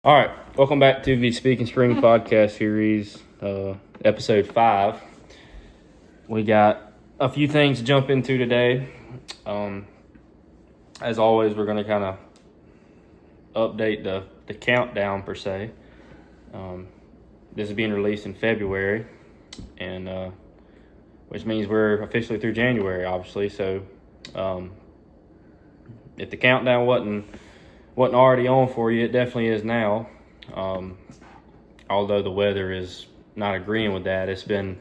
All right, welcome back to the Speakin Spring podcast series, episode 5. We got a few things to jump into today. As always, we're going to kind of update the countdown per se. This is being released in February, and which means we're officially through January, obviously. So, if the countdown wasn't already on for you, it definitely is now. Although the weather is not agreeing with that. It's been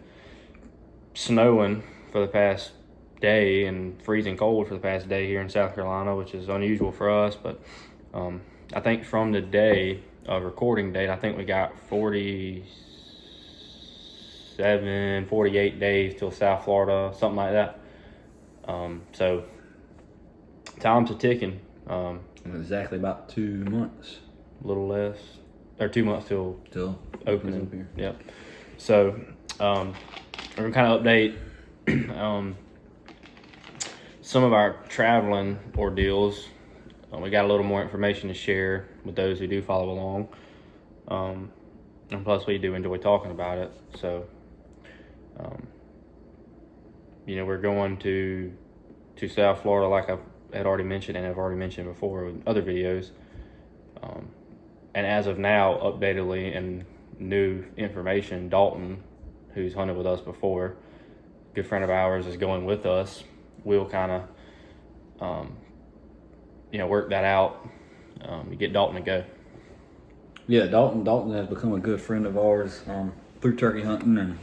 snowing for the past day and freezing cold for the past day here in South Carolina, which is unusual for us. But I think from the day of recording date, I think we got 48 days till South Florida, something like that. So time's a ticking. Exactly about 2 months. A little less, or 2 months till opening. Up here. Yep. So we're gonna kind of update some of our traveling ordeals. We got a little more information to share with those who do follow along, and plus we do enjoy talking about it. So we're going to South Florida, like I had already mentioned, and I've already mentioned before in other videos. And as of now, updatedly and new information, Dalton, who's hunted with us before, good friend of ours, is going with us. We'll kind of, work that out. Get Dalton to go. Yeah, Dalton has become a good friend of ours through turkey hunting and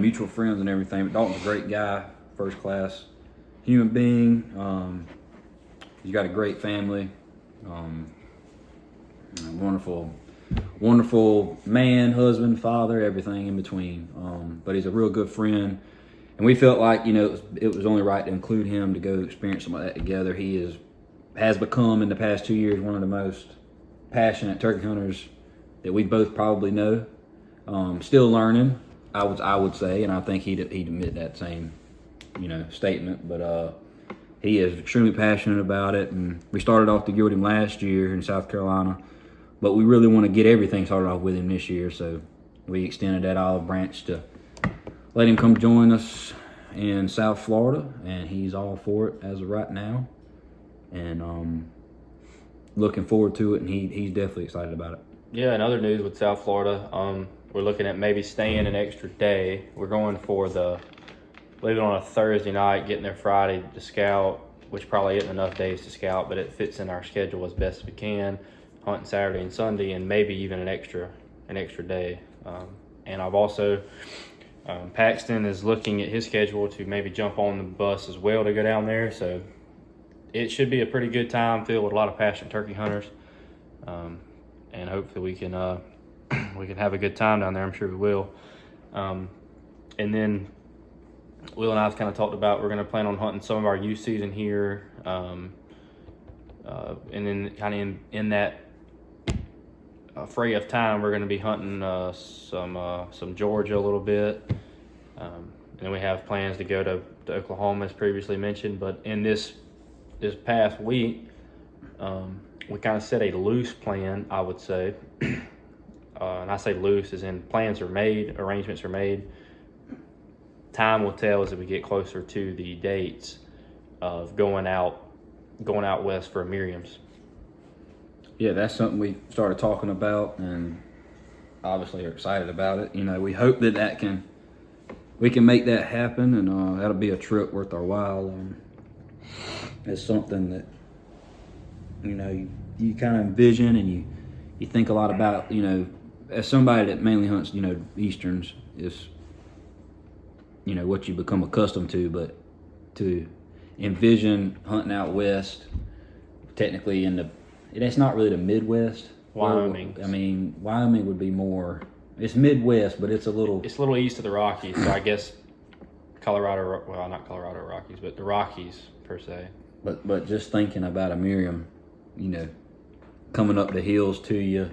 mutual friends and everything. But Dalton's a great guy, first class human being. He's got a great family. Wonderful man, husband, father, everything in between. But he's a real good friend, and we felt like it was only right to include him to go experience some of that together. He has become in the past 2 years one of the most passionate turkey hunters that we both probably know. Still learning, I would say, and I think he'd admit that same statement. But he is extremely passionate about it, and we started off to get him last year in South Carolina. But we really want to get everything started off with him this year, so we extended that olive branch to let him come join us in South Florida, and he's all for it as of right now, and looking forward to it, and he's definitely excited about it. Yeah, in other news with South Florida, we're looking at maybe staying an extra day. We're going for leaving on a Thursday night, getting there Friday to scout, which probably isn't enough days to scout, but it fits in our schedule as best we can. Hunting Saturday and Sunday, and maybe even an extra day. And I've also Paxton is looking at his schedule to maybe jump on the bus as well to go down there. So it should be a pretty good time filled with a lot of passionate turkey hunters, and hopefully we can have a good time down there. I'm sure we will. And then Will and I have kind of talked about we're going to plan on hunting some of our youth season here, and then kind of in that fray of time, we're going to be hunting some Georgia a little bit, and we have plans to go to Oklahoma as previously mentioned. But in this past week, we kind of set a loose plan, I would say, and I say loose as in plans are made, arrangements are made. Time will tell as we get closer to the dates of going out west for Miriam's. Yeah, that's something we started talking about, and obviously are excited about it. We hope that we can make that happen, and that'll be a trip worth our while. It's something that you kind of envision, and you think a lot about. As somebody that mainly hunts Easterns, is what you become accustomed to, but to envision hunting out west, technically it's not really the Midwest. Wyoming. Wyoming would be more. It's Midwest, but it's a little east of the Rockies. So I guess Colorado. Well, not Colorado Rockies, but the Rockies per se. But just thinking about a Miriam, coming up the hills to you,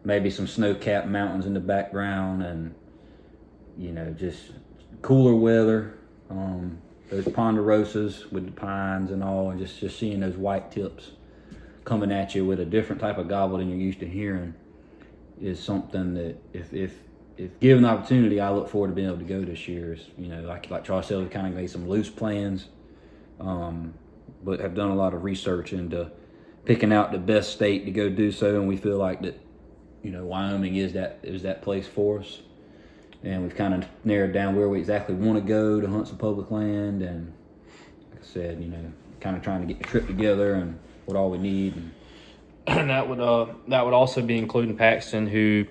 maybe some snow-capped mountains in the background, and just cooler weather. Those ponderosas with the pines and all, and just seeing those white tips coming at you with a different type of gobble than you're used to hearing is something that if given the opportunity, I look forward to being able to go this year. Like Charles said, we kind of made some loose plans, but have done a lot of research into picking out the best state to go do so, and we feel like that, Wyoming is that place for us. And we've kind of narrowed down where we exactly want to go to hunt some public land, and like I said, kind of trying to get the trip together and what all we need. And that would also be including Paxton, who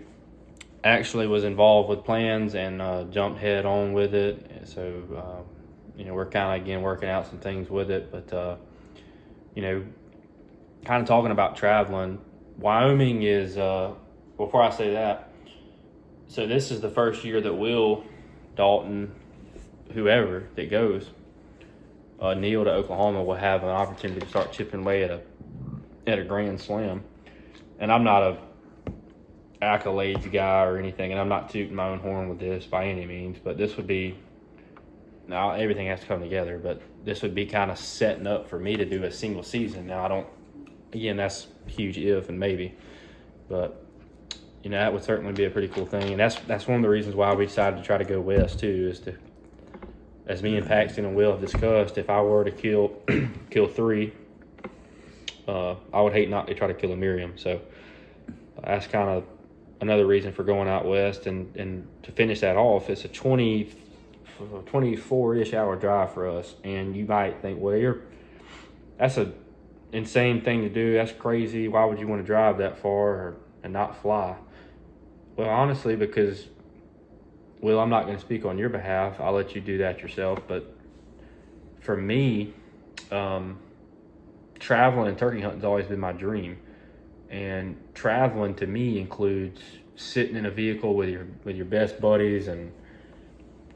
actually was involved with plans and jumped head on with it. So we're kind of again working out some things with it, but kind of talking about traveling. Wyoming is before I say that. So this is the first year that Will, Dalton, whoever that goes, Neil to Oklahoma will have an opportunity to start chipping away at a Grand Slam. And I'm not a accolades guy or anything, and I'm not tooting my own horn with this by any means, but this would be, now everything has to come together, but this would be kind of setting up for me to do a single season. Now that's huge if and maybe, but that would certainly be a pretty cool thing. And that's one of the reasons why we decided to try to go west too, is to, as me and Paxton and Will have discussed, if I were to kill 3, I would hate not to try to kill a Miriam. So that's kind of another reason for going out west. And to finish that off, it's a 24-ish hour drive for us. And you might think, well, that's a insane thing to do. That's crazy. Why would you want to drive that far and not fly? Well, honestly, because, Will, I'm not going to speak on your behalf. I'll let you do that yourself. But for me, traveling and turkey hunting has always been my dream. And traveling to me includes sitting in a vehicle with your best buddies and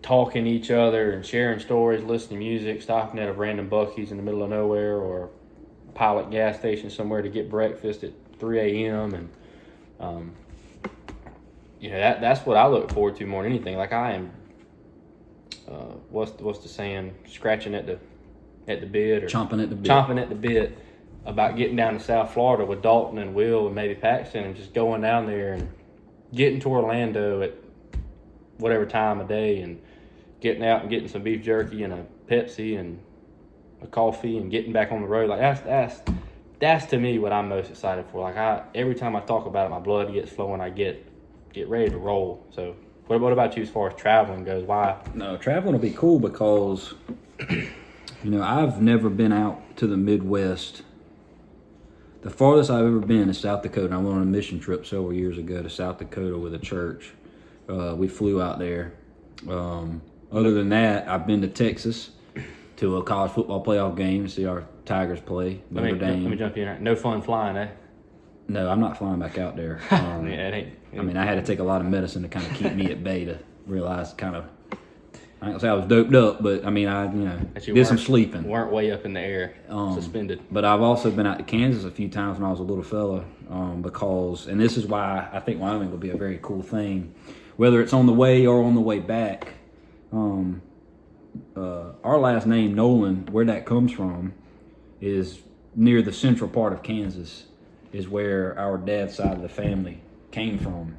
talking to each other and sharing stories, listening to music, stopping at a random Buc-ee's in the middle of nowhere or Pilot gas station somewhere to get breakfast at 3 a.m. And that's what I look forward to more than anything. Like I am, what's the saying? Scratching at the bit, or chomping at the bit. Chomping at the bit about getting down to South Florida with Dalton and Will and maybe Paxton, and just going down there and getting to Orlando at whatever time of day and getting out and getting some beef jerky and a Pepsi and a coffee and getting back on the road. Like that's to me what I'm most excited for. Like every time I talk about it, my blood gets flowing. I get ready to roll. So what about you as far as traveling goes? Why? No, traveling will be cool because I've never been out to the Midwest. The farthest I've ever been is South Dakota. I went on a mission trip several years ago to South Dakota with a church. We flew out there. Other than that, I've been to Texas to a college football playoff game to see our Tigers play. Notre Dame. Let me jump in. No fun flying, eh? No, I'm not flying back out there. Yeah, it ain't. I had to take a lot of medicine to kind of keep me at bay to realize I ain't gonna say I was doped up, but I did some sleeping. Weren't way up in the air, suspended. But I've also been out to Kansas a few times when I was a little fella, because, and this is why I think Wyoming will be a very cool thing, whether it's on the way or on the way back. Our last name, Nolan, where that comes from, is near the central part of Kansas, is where our dad's side of the family came from.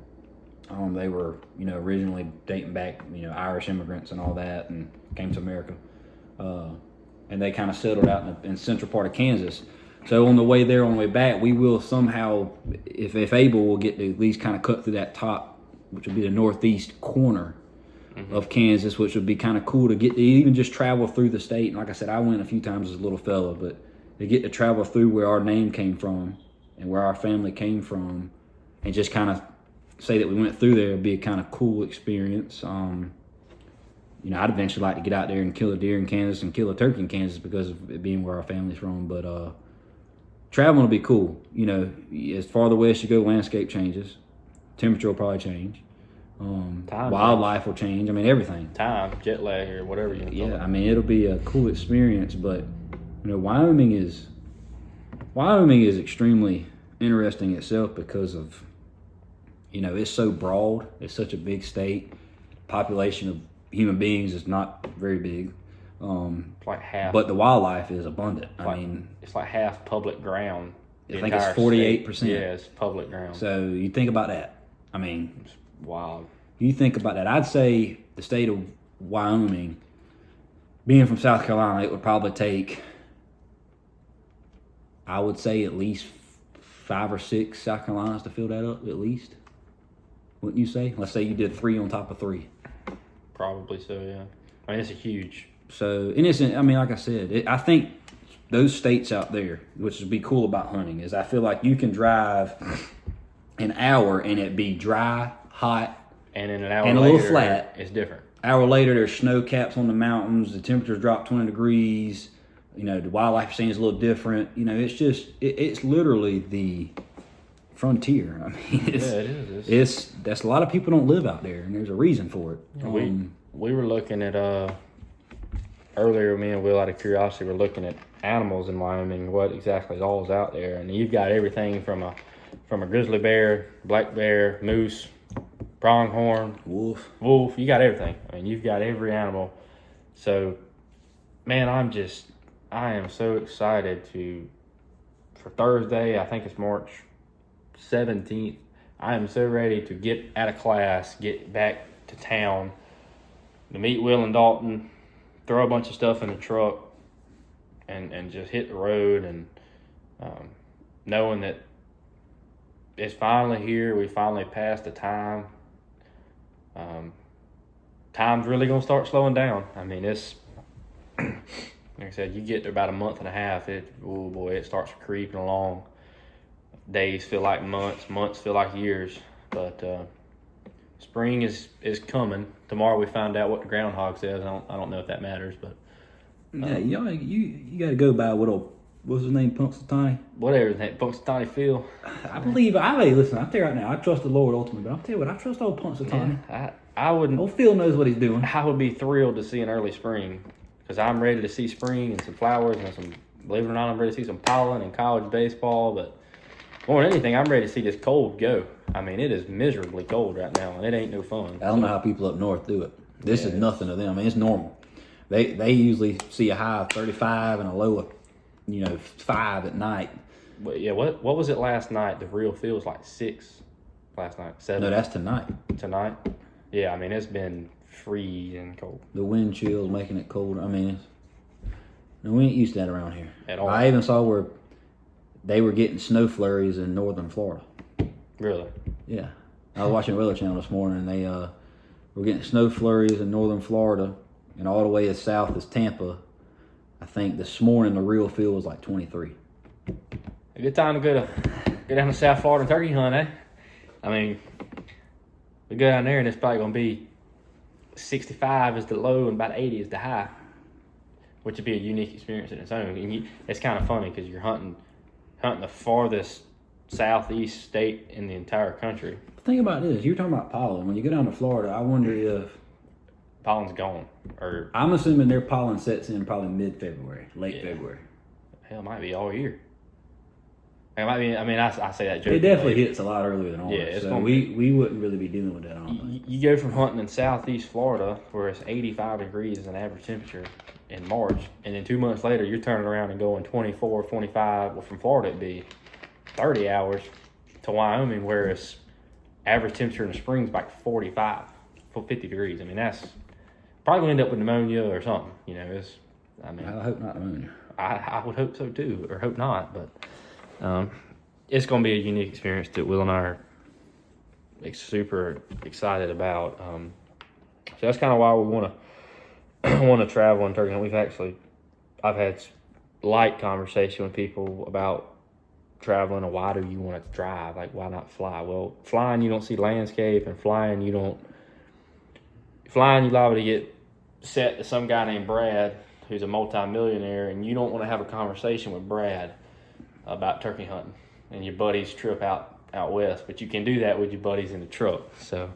They were, originally dating back, Irish immigrants and all that, and came to America. And they kind of settled out in the central part of Kansas. So on the way there, on the way back, we will somehow, if able, we'll get to at least kind of cut through that top, which would be the northeast corner of Kansas, which would be kind of cool to get to even just travel through the state. And like I said, I went a few times as a little fella, but to get to travel through where our name came from and where our family came from, and just kind of say that we went through there would be a kind of cool experience. I'd eventually like to get out there and kill a deer in Kansas and kill a turkey in Kansas because of it being where our family's from. But traveling will be cool. As farther west you go, landscape changes. Temperature will probably change. Wildlife will change. Everything. Time, jet lag, or whatever you call it. It'll be a cool experience. But Wyoming is extremely interesting itself because of it's so broad. It's such a big state. Population of human beings is not very big. It's like half. But the wildlife is abundant. It's like half public ground the I think it's entire 48%. state. Yeah, it's public ground. So you think about that. I mean, It's wild. you think about that. I'd say the state of Wyoming, being from South Carolina, it would probably take, I would say, at least 5 or 6 South Carolinas to fill that up, at least. Wouldn't you say? Let's say you did 3 on top of 3. Probably so, yeah. I mean, it's a huge. So, and it's, I mean, like I said, I think those states out there, which would be cool about hunting, is I feel like you can drive an hour and it be dry, hot, And in an hour and a later, little flat. it's different. Hour later, there's snow caps on the mountains. The temperatures drop 20 degrees. You know, the wildlife scene is a little different. You know, it's just, it's literally the frontier. I mean, Yeah, it is. that's a lot of people don't live out there, and there's a reason for it. We were looking at earlier. Me and Will, out of curiosity, were looking at animals in Wyoming. What exactly all is out there? And you've got everything from a grizzly bear, black bear, moose, pronghorn, Wolf. You got everything. I mean, you've got every animal. So, man, I am so excited for Thursday. I think it's March 17th. I am so ready to get out of class, get back to town, to meet Will and Dalton, throw a bunch of stuff in the truck, and just hit the road, and knowing that it's finally here. We finally passed the time. Time's really gonna start slowing down. I mean, it's like I said, you get to about a month and a half, it starts creeping along. Days feel like months feel like years. But spring is coming. Tomorrow we find out what the groundhog says. I don't know if that matters, but Yeah, you got to go by what's his name, Punxsutawney? whatever that Punxsutawney feel. Listen, I'll tell you right now, I trust the Lord ultimately, but I'll tell you what, I trust old Punxsutawney. I wouldn't. Old Phil knows what he's doing. I would be thrilled to see an early spring, because I'm ready to see spring and some flowers and some. Believe it or not, I'm ready to see some pollen and college baseball. But more than anything, I'm ready to see this cold go. I mean, it is miserably cold right now, and it ain't no fun. I don't know how people up north do it. This is nothing to them. I mean, it's normal. They usually see a high of 35 and a low of 5 at night. But yeah, what was it last night? The real feel was like 6 last night. 7. No, that's tonight. Tonight. Yeah, I mean, it's been freezing cold. The wind chill's making it colder. I mean, we ain't used to that around here. At all. I even saw where they were getting snow flurries in northern Florida. Really? Yeah. I was watching the Weather Channel this morning, and they were getting snow flurries in northern Florida, and all the way as south as Tampa. I think this morning the real feel was like 23. A good time to go down to South Florida and turkey hunt, eh? I mean, we go down there and it's probably going to be 65 is the low and about 80 is the high, which would be a unique experience in its own. And it's kind of funny because you're hunting the farthest southeast state in the entire country. Think about this. You're talking about pollen. When you go down to Florida, I wonder if Pollen's gone, or I'm assuming their pollen sets in probably mid-February, late February. hell, it might be all year. It might be. I mean, I say that jokingly. It definitely hits a lot earlier than ours. Yeah, it's so gonna we wouldn't really be dealing with that. I don't think. You go from hunting in southeast Florida, where it's 85 degrees as an average temperature in March, and then 2 months later, you're turning around and going 24, 25. Well, from Florida, it'd be 30 hours to Wyoming, where it's average temperature in the spring is like 45, 50 degrees. I mean, that's probably going to end up with pneumonia or something. I hope not pneumonia. I would hope so too, or hope not, but it's going to be a unique experience that Will and I are super excited about. So that's kind of why we want to travel and turkey hunt. I've had light conversation with people about traveling and why do you want to drive? Like, why not fly? Well, flying, you don't see landscape, and flying, you're liable to get set to some guy named Brad who's a multi-millionaire, and you don't want to have a conversation with Brad about turkey hunting and your buddy's trip out west, but you can do that with your buddies in the truck. So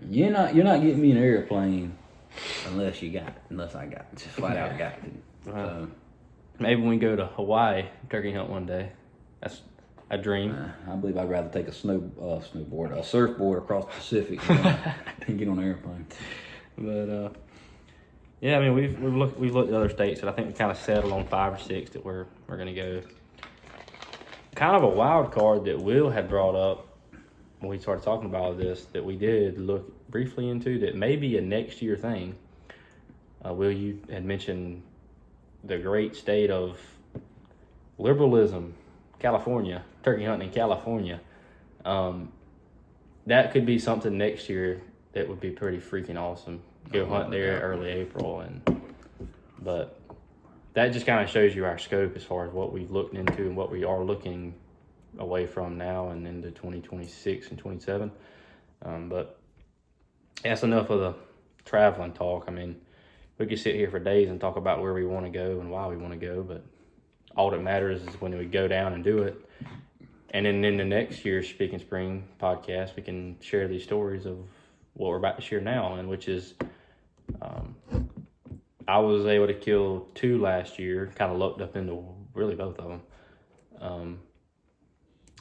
you're not getting me in an airplane unless I got just flat out got to. So maybe we can go to Hawaii turkey hunt one day. That's a dream. I believe I'd rather take a surfboard across the Pacific than get on an airplane. But yeah, I mean we've looked at other states, and I think we kind of settled on 5 or 6 that we're gonna go. kind of a wild card that Will had brought up when we started talking about this, that we did look briefly into, that may be a next year thing. Will, you had mentioned the great state of liberalism, California, turkey hunting in California. That could be something next year that would be pretty freaking awesome. Go hunt there early April, but that just kind of shows you our scope as far as what we've looked into and what we are looking away from now and into 2026 and 27. But that's enough of the traveling talk. I mean, we could sit here for days and talk about where we want to go and why we want to go, but all that matters is when we go down and do it. And then in the next year's Speakin Spring podcast, we can share these stories of what we're about to share now, and which is I was able to kill 2 last year, kind of lucked up into really both of them.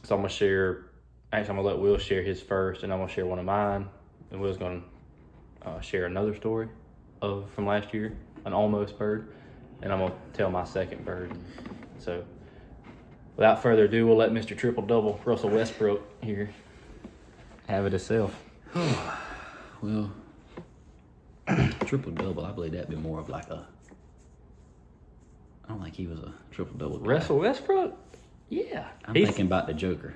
So I'm going to let Will share his first, and I'm going to share one of mine, and Will's going to share another story from last year, an almost bird, and I'm going to tell my second bird. So without further ado, we'll let Mr. Triple Double, Russell Westbrook, here have it himself. Well, triple double, I believe that'd be more of like I don't think he was a triple double guy. Russell Westbrook? Yeah. I'm thinking about the Joker.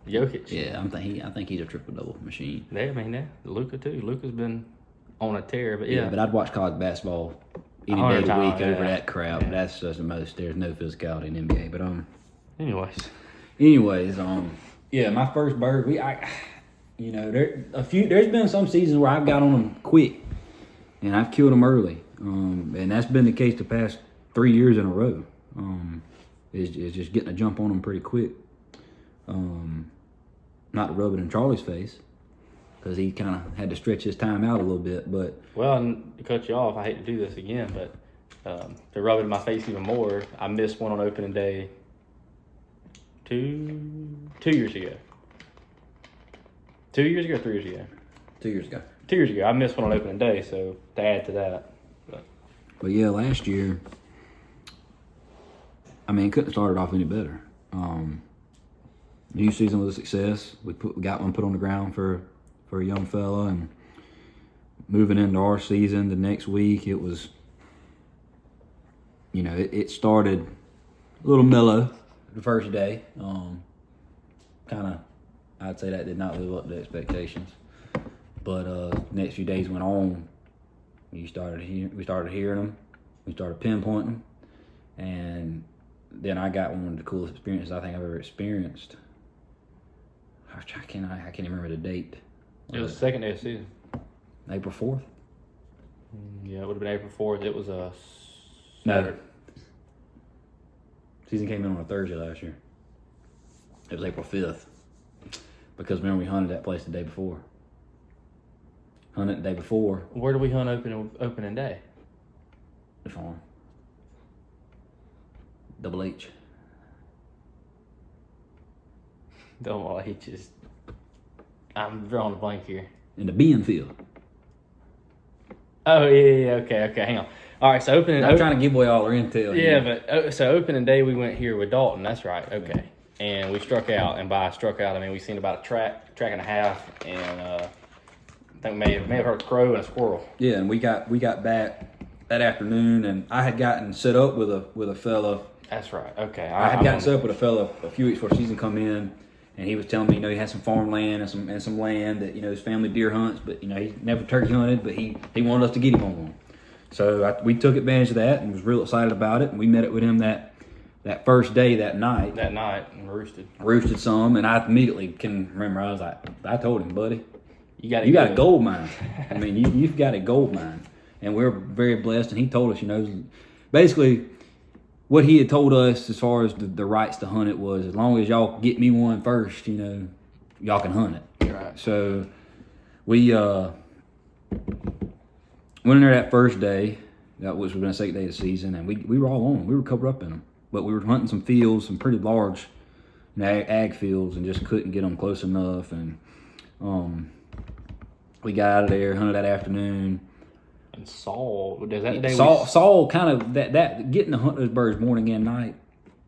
Jokic. Yeah, I think he's a triple double machine. Yeah, I mean, Luka too. Luka's been on a tear, but yeah. But I'd watch college basketball any day of the week over that crap. Yeah. That's just the most. There's no physicality in NBA. But anyways, yeah, my there's been some seasons where I've got on them quick, and I've killed them early, and that's been the case the past 3 years in a row. Is just getting a jump on them pretty quick. Not to rub it in Charlie's face, because he kind of had to stretch his time out a little bit. But and to cut you off, I hate to do this again, but to rub it in my face even more, I missed one on opening day 2 years ago. 2 years ago or 3 years ago? 2 years ago. 2 years ago. I missed one on opening day, so to add to that. But yeah, last year, I mean, couldn't have started off any better. New season was a success. We got one put on the ground for a young fella, and moving into our season the next week, it was, it started a little mellow the first day. I'd say that did not live up to expectations. But next few days went on, we started hearing them, we started pinpointing them, and then I got one of the coolest experiences I think I've ever experienced. I can't even remember the date. It was the second day of the season. April 4th? Yeah, it would have been April 4th. It was a Saturday. Season came in on a Thursday last year. It was April 5th. Because remember, we hunted that place the day before. Hunted the day before. Where did we hunt opening day? The farm. Double H. Double H is... I'm drawing a blank here. In the bean field. Oh, yeah, okay, hang on. All right, so I'm trying to give away all our intel. Yeah, but so opening day we went here with Dalton, that's right, okay. And we struck out, and by struck out, I mean we seen about a track and a half, and I think may have heard a crow and a squirrel. Yeah, and we got back that afternoon, and I had gotten set up with a fella. That's right, okay. I had gotten set up with a fella a few weeks before season come in, and he was telling me, he had some farmland and some land that, his family deer hunts, but, he never turkey hunted, but he wanted us to get him on one. So we took advantage of that and was real excited about it, and we met up with him that first day, that night. That night, and roosted. Roosted some, and I immediately can remember, I told him, buddy, you got a gold mine. I mean, you've got a gold mine. And we're very blessed, and he told us, basically, what he had told us as far as the rights to hunt it was, as long as y'all get me one first, y'all can hunt it. Right. So we went in there that first day, that was within the second day of the season, and we were all on. We were covered up in them. But we were hunting some fields, some pretty large ag fields, and just couldn't get them close enough. And we got out of there, hunted that afternoon. And Saul, does that day? Saul kind of that getting to hunt those birds morning and night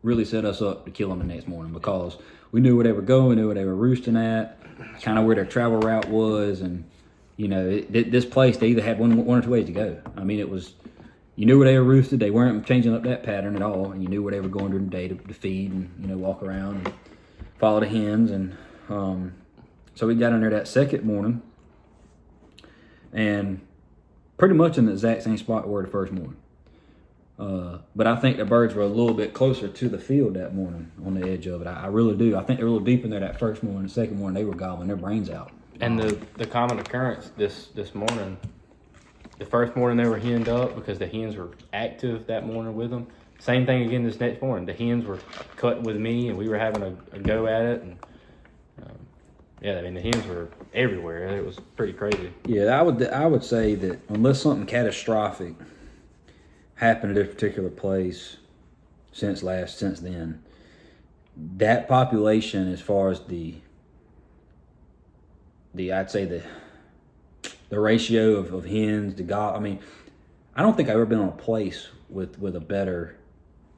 really set us up to kill them the next morning because we knew where they were going, we knew where they were roosting at, kind of where their travel route was, and this place they either had one or two ways to go. I mean, it was you knew where they were roosted. They weren't changing up that pattern at all, and you knew where they were going during the day to feed and walk around and follow the hens. And so we got in there that second morning, and pretty much in the exact same spot we were the first morning. But I think the birds were a little bit closer to the field that morning on the edge of it. I really do. I think they were a little deep in there that first morning. The second morning, they were gobbling their brains out. And the common occurrence this morning, the first morning they were henned up because the hens were active that morning with them. Same thing again this next morning. The hens were cutting with me, and we were having a go at it. And yeah, I mean the hens were everywhere. It was pretty crazy. Yeah, I would say that unless something catastrophic happened at this particular place since then, that population, as far as the I'd say the ratio of hens to I mean, I don't think I've ever been on a place with a better.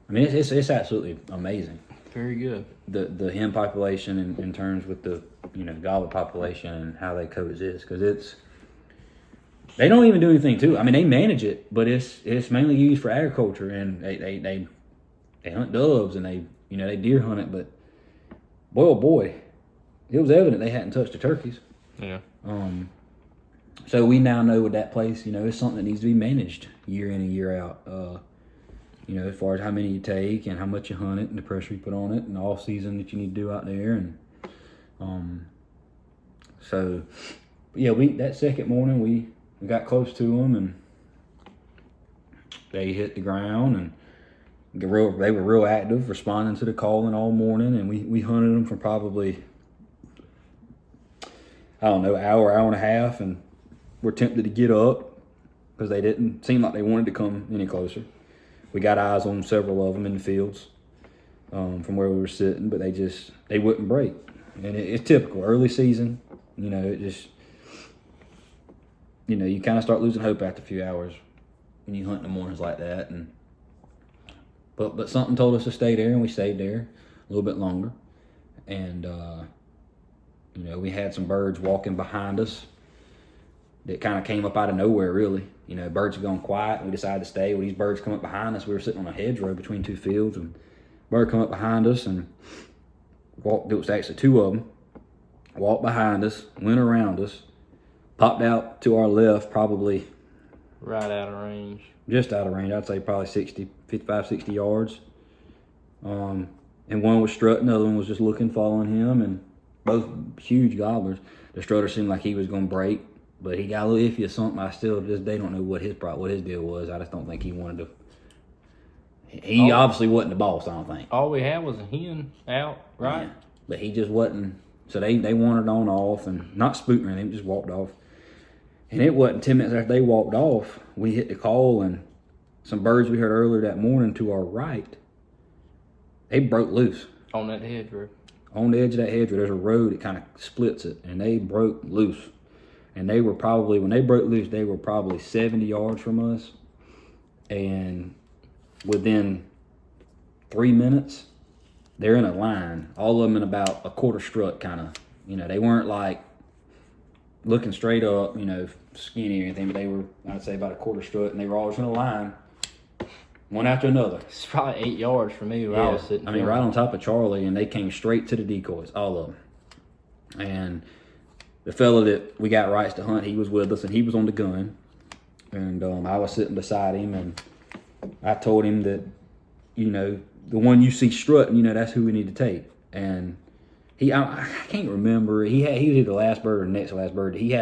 I mean, it's absolutely amazing. Very good. The hen population in terms with the gobbler population and how they coexist, because they don't even do anything to it. I mean, they manage it, but it's mainly used for agriculture, and they hunt doves and they deer hunt it. But boy, oh boy, it was evident they hadn't touched the turkeys. Yeah. So we now know with that place, it's something that needs to be managed year in and year out. As far as how many you take and how much you hunt it and the pressure you put on it and the off season that you need to do out there. And so yeah, that second morning we got close to them and they hit the ground and they were real active, responding to the calling all morning, and we hunted them for probably, I don't know, hour and a half, and we're tempted to get up because they didn't seem like they wanted to come any closer. We got eyes on several of them in the fields from where we were sitting, but they wouldn't break. And it's typical, early season, it just, you kind of start losing hope after a few hours when you hunt in the mornings like that. But something told us to stay there, and we stayed there a little bit longer. And, we had some birds walking behind us that kind of came up out of nowhere, really. Birds had gone quiet, and we decided to stay. When these birds come up behind us, we were sitting on a hedgerow between two fields, and a bird come up behind us and walked. It was actually two of them. Walked behind us, went around us, popped out to our left, probably right out of range. Just out of range. I'd say probably 55, 60 yards. And one was strutting, the other one was just looking, following him, and both huge gobblers. The strutter seemed like he was going to break, but he got a little iffy or something. I still just, they don't know what his deal was. I just don't think he wanted to. He obviously wasn't the boss, I don't think. All we had was a hen out, right? Yeah, but he just wasn't. So they wandered on off and not spooking or anything, just walked off. And it wasn't 10 minutes after they walked off, we hit the call, and some birds we heard earlier that morning to our right, they broke loose. On that hedgerow. On the edge of that hedgerow, there's a road that kind of splits it, and they broke loose. And they were probably, when they broke loose, they were probably 70 yards from us. And within 3 minutes, they're in a line, all of them in about a quarter strut kind of. They weren't like looking straight up, skinny or anything, but they were, I'd say, about a quarter strut, and they were always in a line, one after another. It's probably 8 yards from me where I was sitting. I mean, right on top of Charlie, and they came straight to the decoys, all of them. And the fella that we got rights to hunt, he was with us, and he was on the gun. And I was sitting beside him, and I told him that, the one you see strutting, that's who we need to take. And I can't remember. He was either the last bird or the next to last bird. He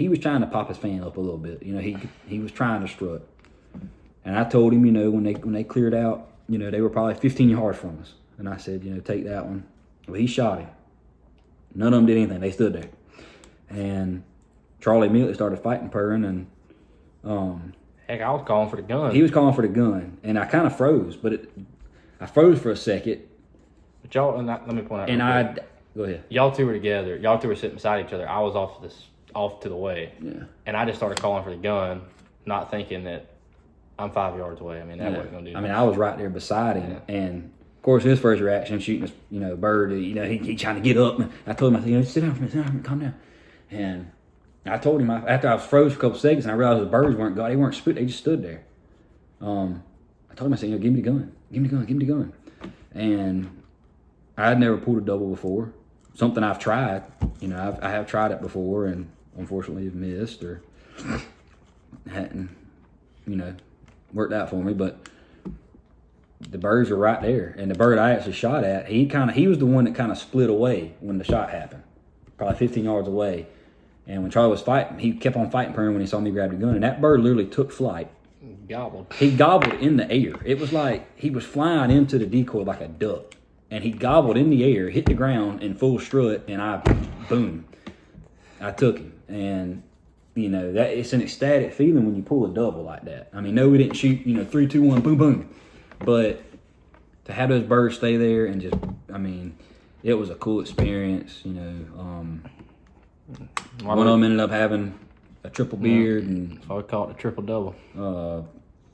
was trying to pop his fan up a little bit. He was trying to strut. And I told him, when they cleared out, they were probably 15 yards from us. And I said, take that one. Well, he shot him. None of them did anything. They stood there. And Charlie immediately started fighting, purring, and heck, I was calling for the gun. He was calling for the gun, and I kind of froze, but I froze for a second. But y'all, and let me point out. And go ahead. Y'all two were together. Y'all two were sitting beside each other. I was off to the way. Yeah. And I just started calling for the gun, not thinking that I'm 5 yards away. I mean, that wasn't gonna do. I mean, I was right there beside him, and Of course, his first reaction, shooting a bird, he trying to get up. And I told him, sit down for a minute, calm down. And I told him, after I was froze for a couple seconds and I realized the birds weren't gone, they weren't spooted, they just stood there. I told him, I said, give me the gun. And I had never pulled a double before. Something I've tried. I have tried it before and unfortunately have missed or hadn't, worked out for me. But the birds were right there. And the bird I actually shot at, he was the one that kind of split away when the shot happened. Probably 15 yards away. And when Charlie was fighting, he kept on fighting for him when he saw me grab the gun. And that bird literally took flight. Gobbled. He gobbled in the air. It was like he was flying into the decoy like a duck. And he gobbled in the air, hit the ground in full strut, and I took him. And, that it's an ecstatic feeling when you pull a double like that. I mean, no, we didn't shoot, 3, 2, 1, boom, boom. But to have those birds stay there and just, it was a cool experience, One of them ended up having a triple beard. And so I call it a triple-double.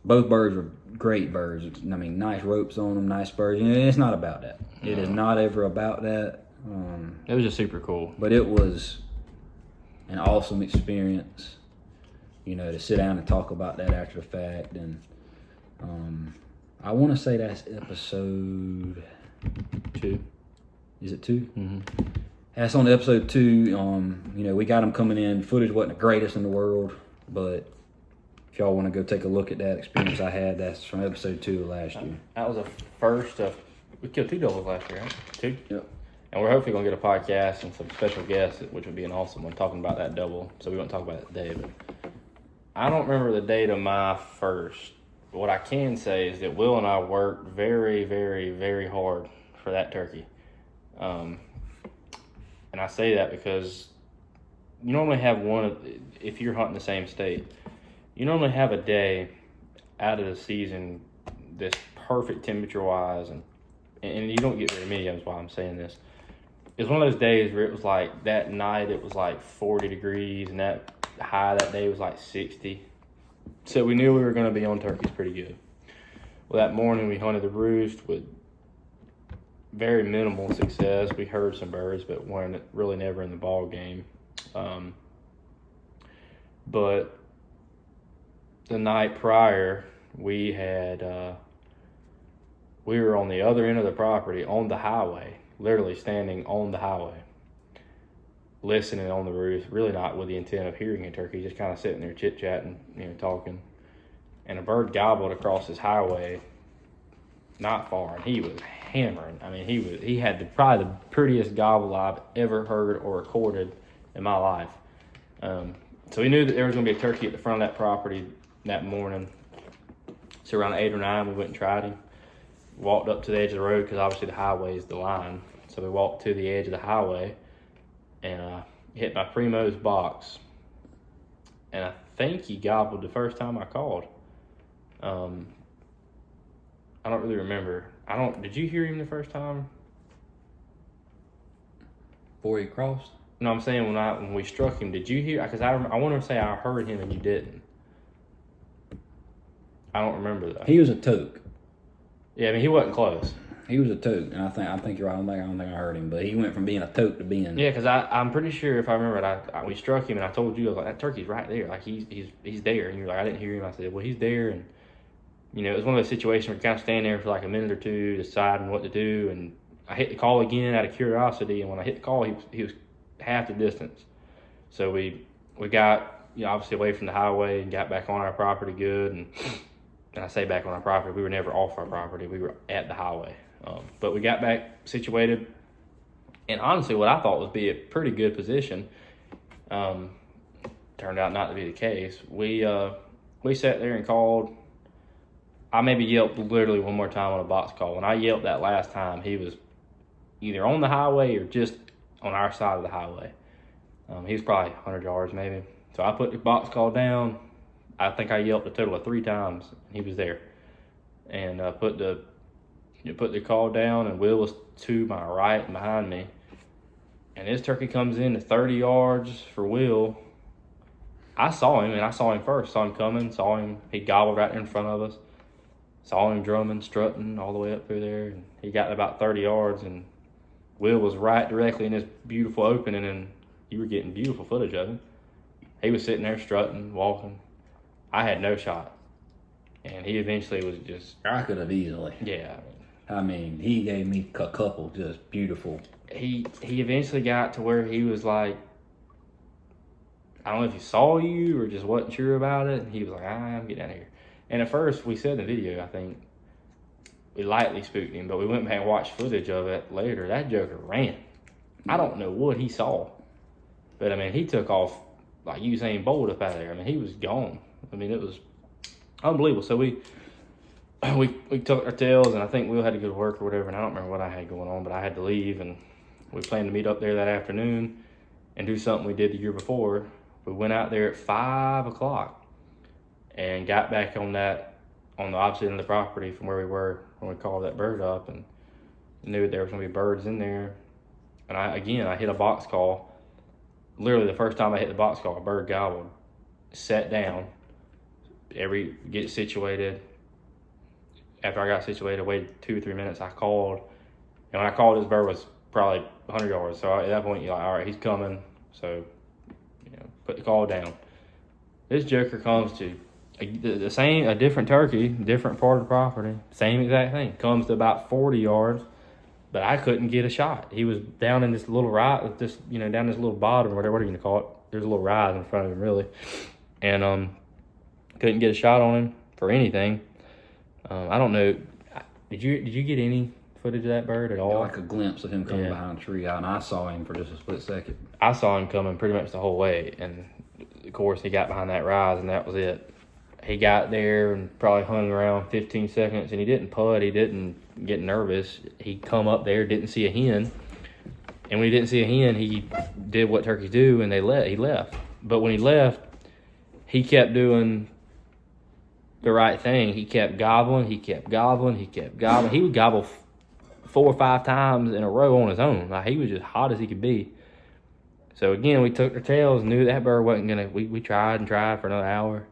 Both birds were great birds. Nice ropes on them, nice birds. It's not about that. It is not ever about that. It was just super cool. But it was an awesome experience, to sit down and talk about that after the fact. And I want to say that's episode 2. Is it 2? Mm-hmm. That's on episode 2. We got them coming in. Footage wasn't the greatest in the world, but if y'all want to go take a look at that experience I had, that's from episode 2 of last year. That was the first of, we killed 2 doubles last year, right? 2? Yep. And we're hopefully going to get a podcast and some special guests, which would be an awesome one, talking about that double. So we won't talk about it today, but I don't remember the date of my first. But what I can say is that Will and I worked very, very, very hard for that turkey. And I say that because you normally have if you're hunting the same state, you normally have a day out of the season that's perfect temperature-wise, and you don't get very many of them, is why I'm saying this. It's one of those days where it was like, that night it was like 40 degrees, and that high that day was like 60. So we knew we were going to be on turkeys pretty good. Well, that morning we hunted the roost with very minimal success. We heard some birds, but weren't really never in the ball game. But the night prior, we were on the other end of the property on the highway, literally standing on the highway, listening on the roof, really not with the intent of hearing a turkey, just kind of sitting there chit-chatting, talking. And a bird gobbled across this highway not far, and he was hammering. He had probably the prettiest gobble I've ever heard or recorded in my life. So we knew that there was going to be a turkey at the front of that property that morning. So around 8 or 9, we went and tried him. Walked up to the edge of the road because obviously the highway is the line. So we walked to the edge of the highway and hit my Primo's box. And I think he gobbled the first time I called. I don't really remember. Did you hear him the first time? Before he crossed? No, I'm saying when we struck him, did you hear? Because I want to say I heard him and you didn't. I don't remember though. He was a toke. Yeah, he wasn't close. He was a toke, and I think you're right. I don't think I heard him, but he went from being a toke to being. Yeah, because I'm pretty sure if I remember it, we struck him and I told you, I was like, that turkey's right there, like he's there, and you're like, I didn't hear him. I said, well, he's there, and it was one of those situations where you kind of stand there for like a minute or two, deciding what to do, and I hit the call again out of curiosity, and when I hit the call, he was half the distance, so we got obviously away from the highway and got back on our property good, and I say back on our property, we were never off our property, we were at the highway. But we got back situated, and honestly, what I thought would be a pretty good position turned out not to be the case. We sat there and called. I maybe yelped literally one more time on a box call. When I yelped that last time, he was either on the highway or just on our side of the highway. He was probably 100 yards maybe. So I put the box call down. I think I yelped a total of 3 times. He was there, and put the call down, and Will was to my right and behind me. And this turkey comes in to 30 yards for Will. I saw him, and I saw him first. Saw him coming, saw him. He gobbled right there in front of us. Saw him drumming, strutting all the way up through there. And he got about 30 yards, and Will was right directly in this beautiful opening, and you were getting beautiful footage of him. He was sitting there strutting, walking. I had no shot. And he eventually was just... I could have easily. Yeah. I mean, he gave me a couple just beautiful. He eventually got to where he was like, I don't know if he saw you or just wasn't sure about it. And he was like, I'm getting out of here. And at first, we said in the video, I think, we lightly spooked him, but we went back and watched footage of it later. That joker ran. I don't know what he saw. But, I mean, he took off like Usain Bolt up out of there. I mean, he was gone. I mean, it was unbelievable. So we took our tails, and I think Will had to go to work or whatever, and I don't remember what I had going on, but I had to leave, and we planned to meet up there that afternoon and do something we did the year before. We went out there at 5 o'clock and got back on the opposite end of the property from where we were when we called that bird up, and knew there was going to be birds in there. And I hit a box call. Literally the first time I hit the box call, a bird gobbled. Sat down, get situated. After I got situated, waited 2 or 3 minutes, I called. And when I called, this bird was probably 100 yards. So at that point, you're like, all right, he's coming. So, put the call down. This joker comes to a different turkey, different part of the property, same exact thing. Comes to about 40 yards, but I couldn't get a shot. He was down in this little rise, down this little bottom, or whatever you call it. There's a little rise in front of him, really. And couldn't get a shot on him for anything. I don't know. Did you get any footage of that bird at all? Like a glimpse of him coming behind a tree, and I saw him for just a split second. I saw him coming pretty much the whole way, and of course he got behind that rise, and that was it. He got there and probably hung around 15 seconds, and he didn't putt. He didn't get nervous. He come up there, didn't see a hen, and when he didn't see a hen, he did what turkeys do, and he left. But when he left, he kept doing the right thing. He kept gobbling. He kept gobbling. He kept gobbling. He would gobble 4 or 5 times in a row on his own. Like, he was just hot as he could be. So again, we took our tails, knew that bird wasn't gonna. We tried and tried for another hour.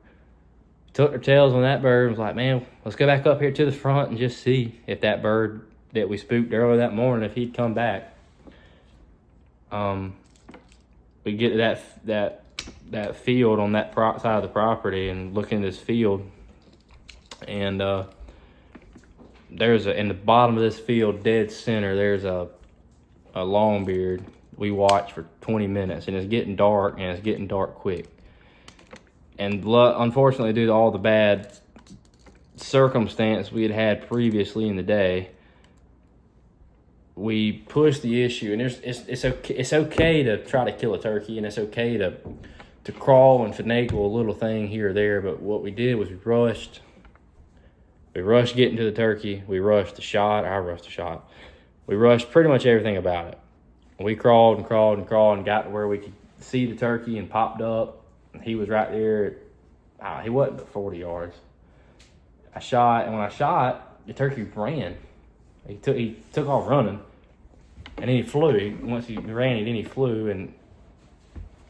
Took our tails on that bird and was like, man, let's go back up here to the front and just see if that bird that we spooked earlier that morning, if he'd come back. We get to that field on that side of the property and look in this field, and there's in the bottom of this field, dead center, there's a longbeard. We watched for 20 minutes, and it's getting dark, and it's getting dark quick. And unfortunately, due to all the bad circumstance we had previously in the day, we pushed the issue. And it's okay to try to kill a turkey, and it's okay to crawl and finagle a little thing here or there. But what we did was we rushed getting to the turkey. We rushed the shot. I rushed the shot. We rushed pretty much everything about it. We crawled and crawled and crawled and got to where we could see the turkey and popped up. He was right there. He wasn't but 40 yards. I shot, and when I shot, the turkey ran. He took off running, and then he flew. Once he ran, then he flew, and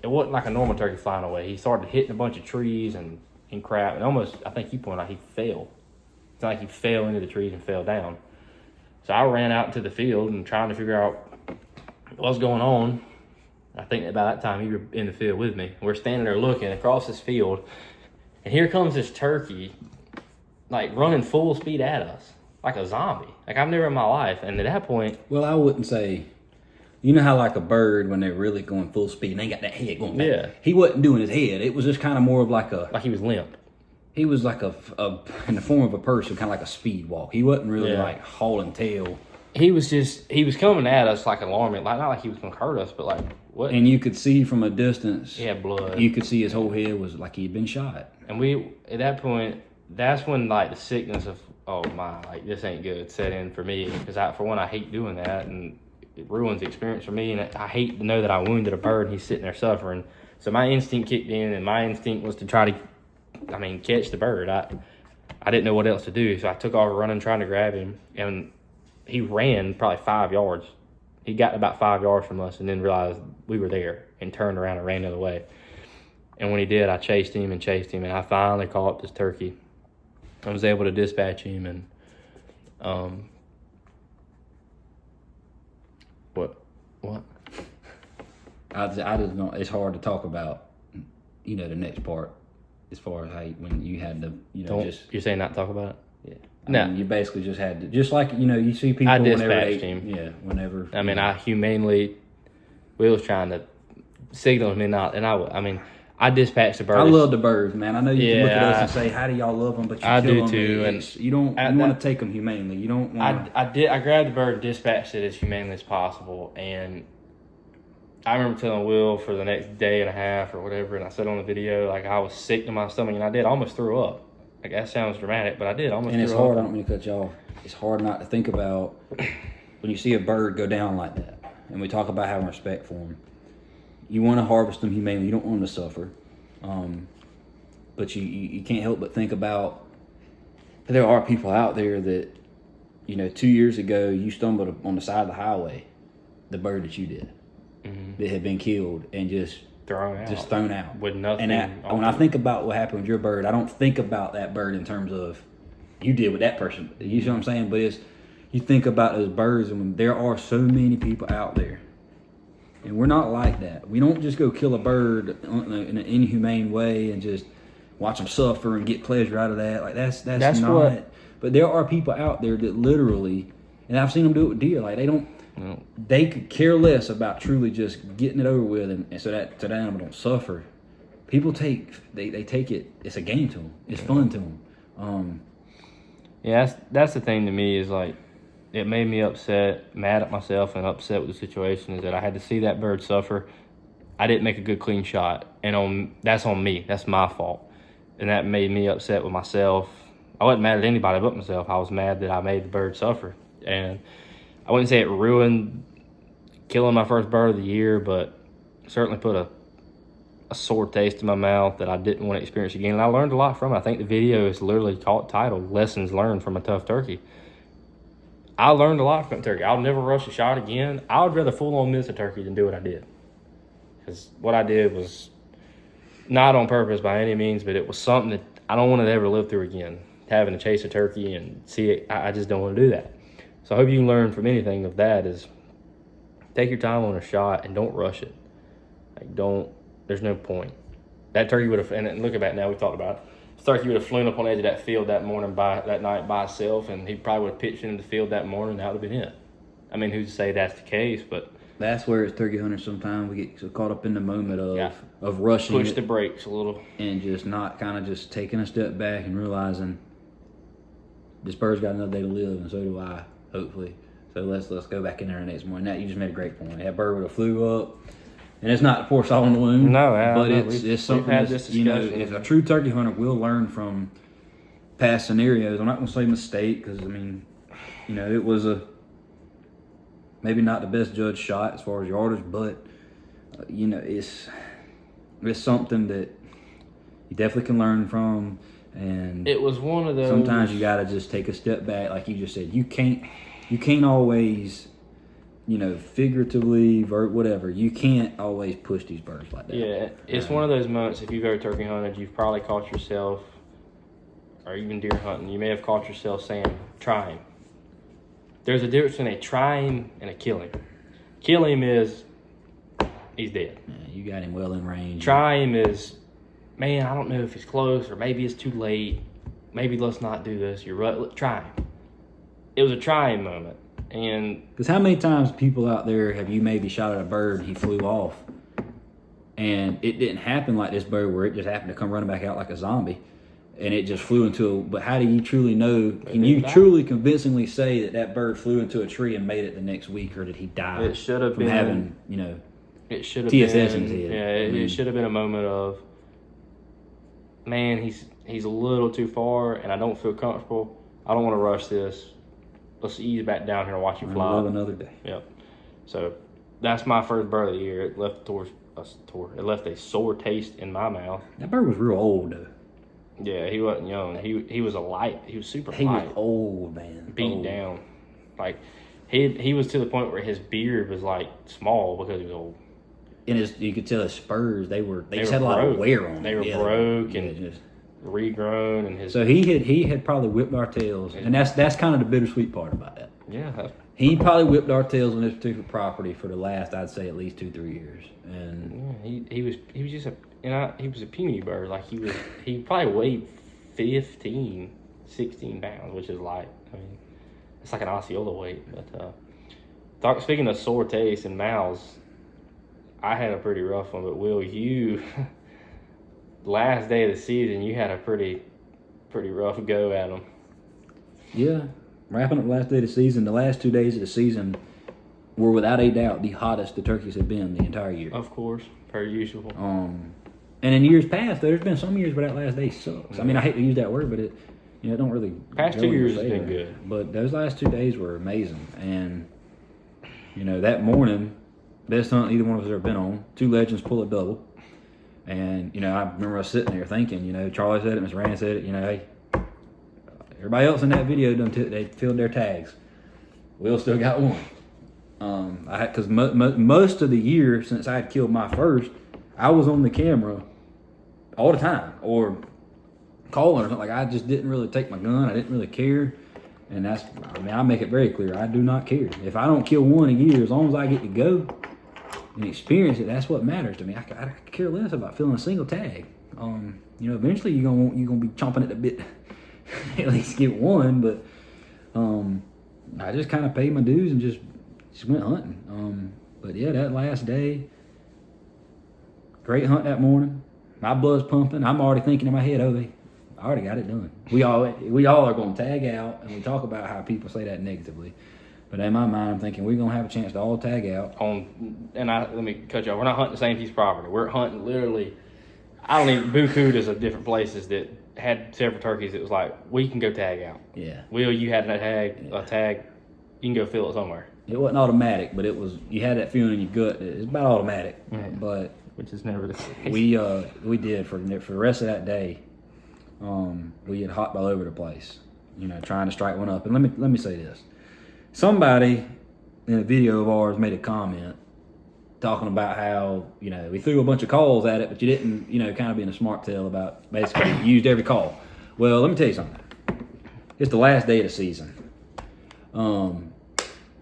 it wasn't like a normal turkey flying away. He started hitting a bunch of trees and crap, and almost, I think he pointed out, he fell. It's like he fell into the trees and fell down. So I ran out into the field and trying to figure out what's going on. I think about that time you were in the field with me. We're standing there looking across this field, and here comes this turkey, like running full speed at us, like a zombie. Like I've never in my life. And at that point, well, I wouldn't say. You know how like a bird when they're really going full speed and they got that head going back. Yeah. He wasn't doing his head. It was just kind of more of like he was limp. He was like in the form of a person, kind of like a speed walk. He wasn't really like hauling tail. He was coming at us like alarming, like not like he was gonna hurt us, but like what? And you could see from a distance. He had blood. You could see his whole head was like he'd been shot. And we at that point, that's when like the sickness of like this ain't good set in for me, because for one, I hate doing that, and it ruins the experience for me, and I hate to know that I wounded a bird and he's sitting there suffering. So my instinct kicked in, and my instinct was to try to, catch the bird. I didn't know what else to do, so I took off running, trying to grab him, and he ran probably 5 yards. He got about 5 yards from us and then realized we were there and turned around and ran the other way. And when he did, I chased him, and I finally caught this turkey. I was able to dispatch him, and what? I just don't. It's hard to talk about, the next part, as far as how when you had to, You're saying not talk about it? Yeah. No. You basically just had to, just like, you see people I whenever dispatched they, him. Yeah, whenever. I mean, I humanely, we was trying to signal me not, and I dispatched the birds. I love the birds, man. I know you can look at us Yeah, and say, how do y'all love them, but you I kill do them. too, and you want to take them humanely. You don't want I grabbed the bird and dispatched it as humanely as possible, and I remember telling Will for the next day and a half or whatever, and I said on the video, like, I was sick to my stomach, and I did almost threw up. Like, that sounds dramatic, but I did almost And it's threw hard, up. I don't mean to cut you off. It's hard not to think about when you see a bird go down like that, and we talk about having respect for them. You want to harvest them humanely. You don't want them to suffer. But you can't help but think about there are people out there that, 2 years ago, you stumbled on the side of the highway, the bird that you did, that had been killed and just thrown out with nothing. And when I think about what happened with your bird, I don't think about that bird in terms of you did with that person. You see what I'm saying? But you think about those birds, and there are so many people out there, and we're not like that. We don't just go kill a bird in an inhumane way and just watch them suffer and get pleasure out of that. Like that's not. what. But there are people out there that literally, and I've seen them do it with deer. Like they don't. No. They could care less about truly just getting it over with, and so that animal don't suffer. People take it. It's a game to them. It's fun to them. Yeah, that's the thing to me is like, it made me upset, mad at myself, and upset with the situation is that I had to see that bird suffer. I didn't make a good clean shot, and that's on me. That's my fault, and that made me upset with myself. I wasn't mad at anybody but myself. I was mad that I made the bird suffer, and I wouldn't say it ruined killing my first bird of the year, but certainly put a sore taste in my mouth that I didn't want to experience again. And I learned a lot from it. I think the video is literally titled "Lessons Learned from a Tough Turkey." I learned a lot from a turkey. I'll never rush a shot again. I would rather full on miss a turkey than do what I did, because what I did was not on purpose by any means, but it was something that I don't want to ever live through again. Having to chase a turkey and see it, I just don't want to do that. So I hope you can learn from anything of that is take your time on a shot and don't rush it. There's no point. That turkey would have, and look at that now, we talked about it. This turkey would have flown up on the edge of that field that night by itself, and he probably would have pitched into the field that morning, and that would have been it. I mean, who's to say that's the case, but that's where as turkey hunters sometimes we get so caught up in the moment of rushing push the brakes a little. And just not kind of just taking a step back and realizing this bird's got another day to live, and so do I, hopefully. So let's go back in there the next morning. Now, you just made a great point. That bird would have flew up, and it's not to pour salt on the wound. No, but it's something that, if a true turkey hunter will learn from past scenarios. I'm not going to say mistake, because it was maybe not the best judged shot as far as yardage, but it's something that you definitely can learn from. And it was one of those. Sometimes you got to just take a step back, like you just said. You can't always, figuratively or whatever. You can't always push these birds like that. Yeah, it's one of those moments. If you've ever turkey hunted, you've probably caught yourself, or even deer hunting, you may have caught yourself saying, "Try him." There's a difference between a try him and a kill him. Kill him is he's dead. Yeah, you got him well in range. Try him is, man, I don't know if he's close, or maybe it's too late. Maybe let's not do this. You're right. Try him. It was a trying moment. And because how many times people out there have you maybe shot at a bird and he flew off, and it didn't happen like this bird where it just happened to come running back out like a zombie, and it just flew into but how do you truly know? Can you truly convincingly say that bird flew into a tree and made it the next week, or did he die? It should have from been having it should have TSS been, in his head. Yeah, it should have been a moment of, man, he's a little too far, and I don't feel comfortable. I don't want to rush this. Let's ease back down here and watch you fly. Love another day. Yep. So that's my first bird of the year. It left It left a sore taste in my mouth. That bird was real old though. Yeah, he wasn't young. He was a light. He was super light. He was old, man. Beat down. Like he was to the point where his beard was like small because he was old. And you could tell his spurs, they just had a lot of wear on them. They were broke, and regrown and his. So he had probably whipped our tails, and that's kind of the bittersweet part about that. Yeah. He probably whipped our tails on this particular property for the last, I'd say, at least 2-3 years. And yeah, he was just he was a puny bird. Like he probably weighed 15, 16 pounds, which is light. I mean, it's like an Osceola weight. But speaking of sore taste and mouths, I had a pretty rough one. But Will, you last day of the season, you had a pretty rough go at them. yeah, wrapping up the last day of the season, the last 2 days of the season were without a doubt the hottest the turkeys have been the entire year. Of course, per usual. And in years past, there's been some years where that last day sucks. I mean, I hate to use that word, but it don't really. Past 2 years has been good. But those last 2 days were amazing. And, that morning, best hunt either one of us ever been on. 2 legends pull a double. And, I remember us sitting there thinking, Charlie said it, Miss Rand said it, hey, everybody else in that video they filled their tags. Will still got one. Because most of the year since I had killed my first, I was on the camera all the time or calling or something. Like, I just didn't really take my gun. I didn't really care. And I make it very clear. I do not care. If I don't kill one a year, as long as I get to go and experience it, that's what matters to me. I care less about filling a single tag. Eventually you're gonna be chomping at the bit at least get one, but I just kind of paid my dues and just went hunting. But yeah, that last day, great hunt that morning. My blood's pumping. I'm already thinking in my head, I already got it done. We all are going to tag out, and we talk about how people say that negatively. But in my mind, I'm thinking we're going to have a chance to all tag out. Let me cut you off. We're not hunting the same piece of property. We're hunting literally, Buku is of different places that had several turkeys. It was like, we can go tag out. Yeah. Will, you had a tag, you can go fill it somewhere. It wasn't automatic, but you had that feeling in your gut. It's about automatic. Mm-hmm. But which is never the case. We did for the rest of that day. We had hopped all over the place, trying to strike one up. And let me say this: somebody in a video of ours made a comment talking about how we threw a bunch of calls at it, but you didn't, kind of being a smart tail about basically used every call. Well, let me tell you something. It's the last day of the season, and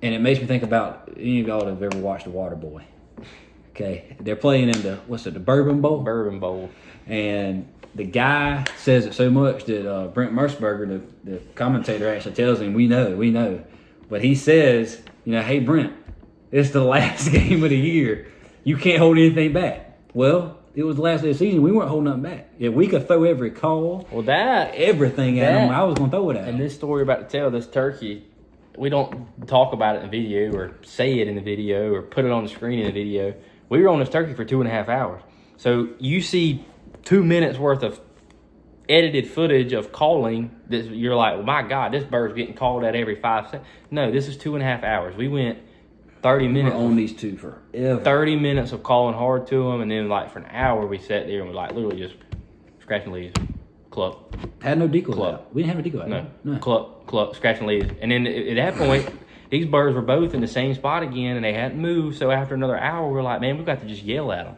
it makes me think about any of y'all that have ever watched The Water Boy. Okay, they're playing in the Bourbon Bowl. Bourbon Bowl, and the guy says it so much that Brent Merceberger, the commentator, actually tells him, we know. But he says, hey, Brent, it's the last game of the year. You can't hold anything back. Well, it was the last day of the season. We weren't holding nothing back. If we could throw every call, everything at him, I was going to throw it at him. And this story about to tell, this turkey, we don't talk about it in the video or say it in the video or put it on the screen in the video. We were on this turkey for 2.5 hours. So you see 2 minutes worth of edited footage of calling that you're like, well, my God, this bird's getting called at every 5 seconds. No, this is 2.5 hours. We went 30 minutes. We're on these two forever. 30 minutes of calling hard to them, and then for an hour we sat there and we literally just scratching leaves, cluck. Had no decoys cluck. out. We didn't have a decoy out. No. Cluck, scratching leaves. And then at that point, these birds were both in the same spot again, and they hadn't moved. So after another hour, we're like, man, we've got to just yell at them.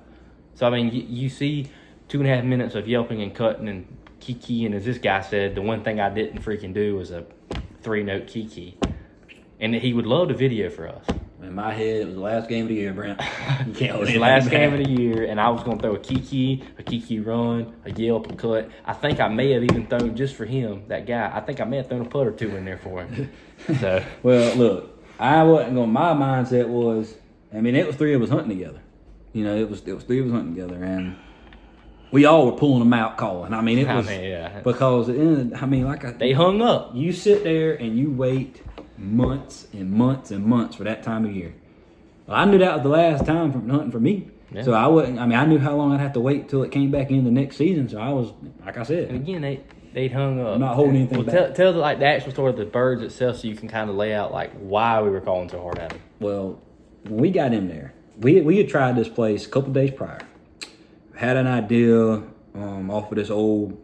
So, you see 2.5 minutes of yelping and cutting and kiki, and as this guy said, the one thing I didn't freaking do was a 3-note kiki. And he would love the video for us. In my head, it was the last game of the year, Brent. You can't hold It was the last game of the year, and I was going to throw a kiki run, a yelp, a cut. I think I may have even thrown, just for him, that guy, I think I may have thrown a putt or two in there for him. So, well, look, I wasn't going, my mindset was, it was 3 of us hunting together. It was 3 of us hunting together, and we all were pulling them out calling. Because they hung up. You sit there and you wait months and months and months for that time of year. Well, I knew that was the last time from hunting for me. Yeah. So I wouldn't. I knew how long I'd have to wait till it came back in the next season. So I was, like I said, and again they'd hung up. I'm not holding anything back. Tell the actual story of the birds itself, so you can kind of lay out why we were calling so hard at them. Well, when we got in there, we had tried this place a couple of days prior. Had an idea off of this old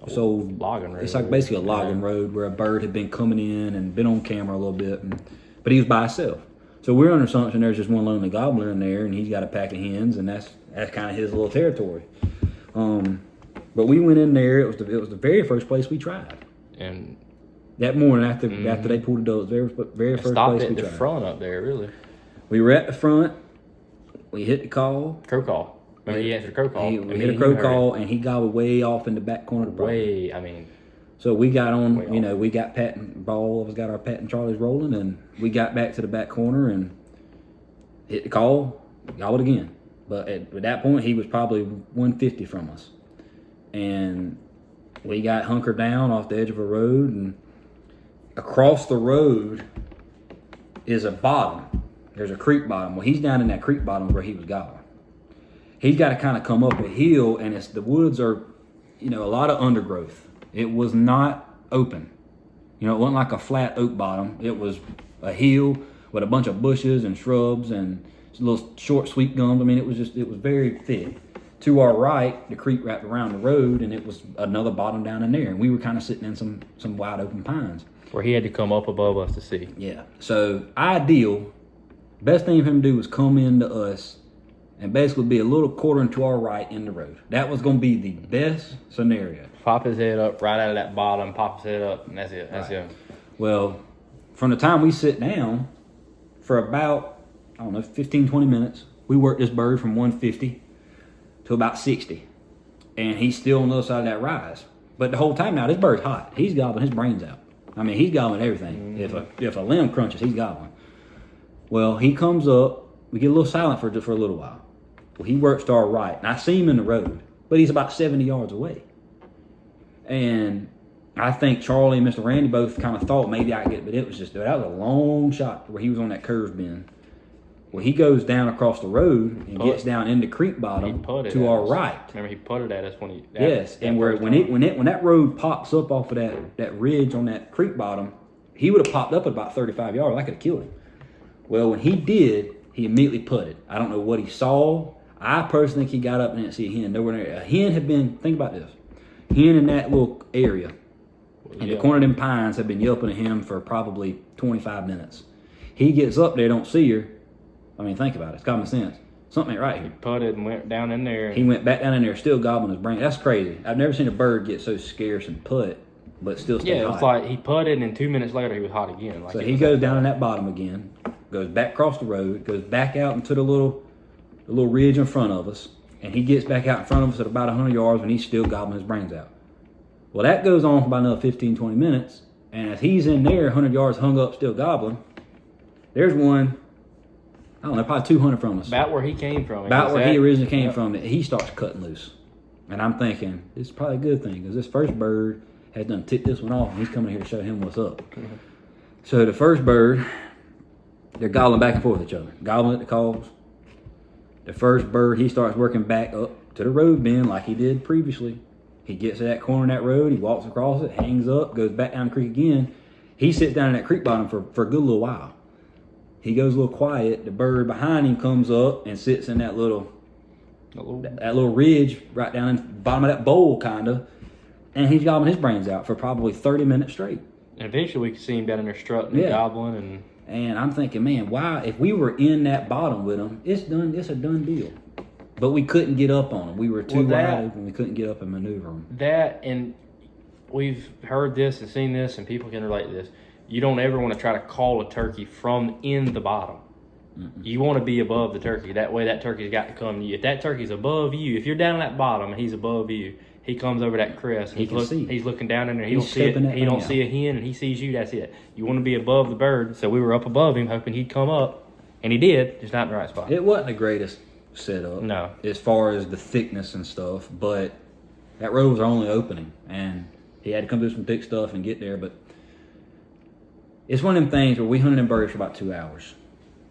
logging road. It's like basically a logging road where a bird had been coming in and been on camera a little bit, but he was by himself. So we're under assumption there's just one lonely gobbler in there, and he's got a pack of hens, and that's kind of his little territory. But But we went in there. It was the very first place we tried. And that morning after they pulled the doe, it was the very first place we tried. Stopped at the front up there, really. We were at the front. We hit the call. Crow call. Remember, he answered crow call. We hit a crow call, and he gobbled way off in the back corner of the property. So we got on, we got Pat and Ball, of us got our Pat and Charlie's rolling, and we got back to the back corner and hit the call, gobbled again. But at that point, he was probably 150 from us. And we got hunkered down off the edge of a road, and across the road is a bottom. There's a creek bottom. Well, he's down in that creek bottom where he was gobbling. He's got to kind of come up a hill, and the woods are, a lot of undergrowth. It was not open. It wasn't like a flat oak bottom. It was a hill with a bunch of bushes and shrubs and little short sweet gums. I mean, it was very thick. To our right, the creek wrapped around the road, and it was another bottom down in there. And we were kind of sitting in some wide open pines. Where he had to come up above us to see. Yeah. So, ideal. Best thing for him to do was come into us and basically be a little quarter to our right in the road. That was going to be the best scenario. Pop his head up right out of that bottom, pop his head up, and that's it. That's him. Well, from the time we sit down, for about, 15, 20 minutes, we worked this bird from 150 to about 60. And he's still on the other side of that rise. But the whole time now, this bird's hot. He's gobbling his brains out. I mean, he's gobbling everything. If a limb crunches, he's gobbling. Well, he comes up. We get a little silent for a little while. Well, he works to our right. And I see him in the road. But he's about 70 yards away. And I think Charlie and Mr. Randy both kind of thought maybe I could get it. But it was that was a long shot where he was on that curve bend. Well, he goes down across the road and gets down in the creek bottom to our right. Remember, he putted at us when he... Yes, and when that road pops up off of that ridge on that creek bottom, he would have popped up at about 35 yards. I could have killed him. Well, when he did, he immediately putted. I don't know what he saw. I personally think he got up and didn't see a hen. Nowhere near. A hen had been, think about this, hen in that little area, in the corner of them pines, had been yelping at him for probably 25 minutes. He gets up there, don't see her. I mean, think about it. It's common sense. Something ain't right here. He putted and went down in there. He went back down in there, still gobbling his brain. That's crazy. I've never seen a bird get so scarce and put, but still stay hot. Yeah, it's like he putted, and 2 minutes later he was hot again. So he goes down in that bottom again, goes back across the road, goes back out into the little ridge in front of us, and he gets back out in front of us at about 100 yards when he's still gobbling his brains out. Well, that goes on for about another 15, 20 minutes, and as he's in there, 100 yards hung up, still gobbling, there's one, I don't know, probably 200 from us. About where he came from. About where he originally came from, he starts cutting loose. And I'm thinking, this is probably a good thing, because this first bird has done ticked this one off, and he's coming here to show him what's up. Mm-hmm. So the first bird, they're gobbling back and forth with each other, gobbling at the calls. The first bird, he starts working back up to the road bend like he did previously. He gets to that corner of that road, he walks across it, hangs up, goes back down the creek again. He sits down in that creek bottom for a good little while. He goes a little quiet. The bird behind him comes up and sits in that little ridge right down in the bottom of that bowl, kind of. And he's gobbling his brains out for probably 30 minutes straight. And eventually we could see him down in there strutting and gobbling. And I'm thinking, man, why? If we were in that bottom with him, it's done. It's a done deal. But we couldn't get up on him. We were too wide open. We couldn't get up and maneuver him. That, and we've heard this and seen this, and people can relate to this. You don't ever want to try to call a turkey from in the bottom. Mm-mm. You want to be above the turkey. That way that turkey's got to come to you. If that turkey's above you, if you're down at that bottom and he's above you, he comes over that crest. And he's looking down in there. He don't see it. He don't see a hen, and he sees you. That's it. You want to be above the bird. So we were up above him, hoping he'd come up, and he did, just not in the right spot. It wasn't the greatest setup. No. As far as the thickness and stuff, but that road was our only opening, and he had to come through some thick stuff and get there. But it's one of them things where we hunted them birds for about 2 hours,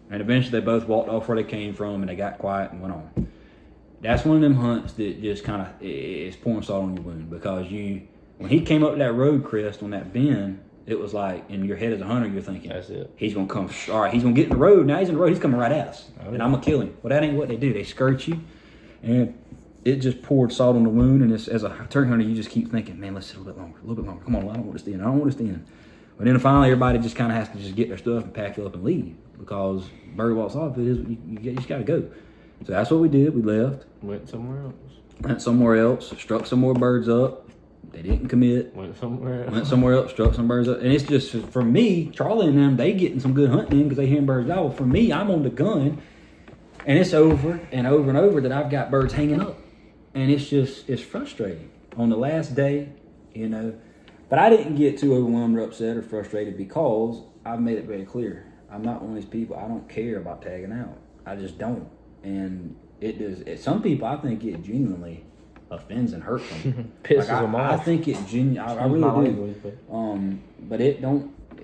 and eventually they both walked off where they came from, and they got quiet and went on. That's one of them hunts that just kind of is pouring salt on your wound, because when he came up that road crest on that bend, it was like, in your head as a hunter, you're thinking, that's it. He's going to come, all right, he's going to get in the road. Now he's in the road, he's coming right at us, and I'm going to kill him. Well, that ain't what they do. They skirt you, and it just poured salt on the wound, and as a turkey hunter, you just keep thinking, man, let's sit a little bit longer. Come on, I don't want this to end. I don't want this to end. But then finally, everybody just kind of has to just get their stuff and pack it up and leave, because bird walks off, you just got to go. So that's what we did. We left. Went somewhere else. went somewhere else, struck some more birds up. They didn't commit. Went somewhere else. Went somewhere else, struck some birds up. And it's just, for me, Charlie and them, they getting some good hunting in because they hearing birds gobble. For me, I'm on the gun, and it's over and over and over that I've got birds hanging up. And it's frustrating. On the last day, you know. But I didn't get too overwhelmed or upset or frustrated because I've made it very clear. I'm not one of these people, I don't care about tagging out. I just don't. And it does. Some people, I think it genuinely offends and hurts them. Pisses them off. I think it genuinely, I really do. Language, but it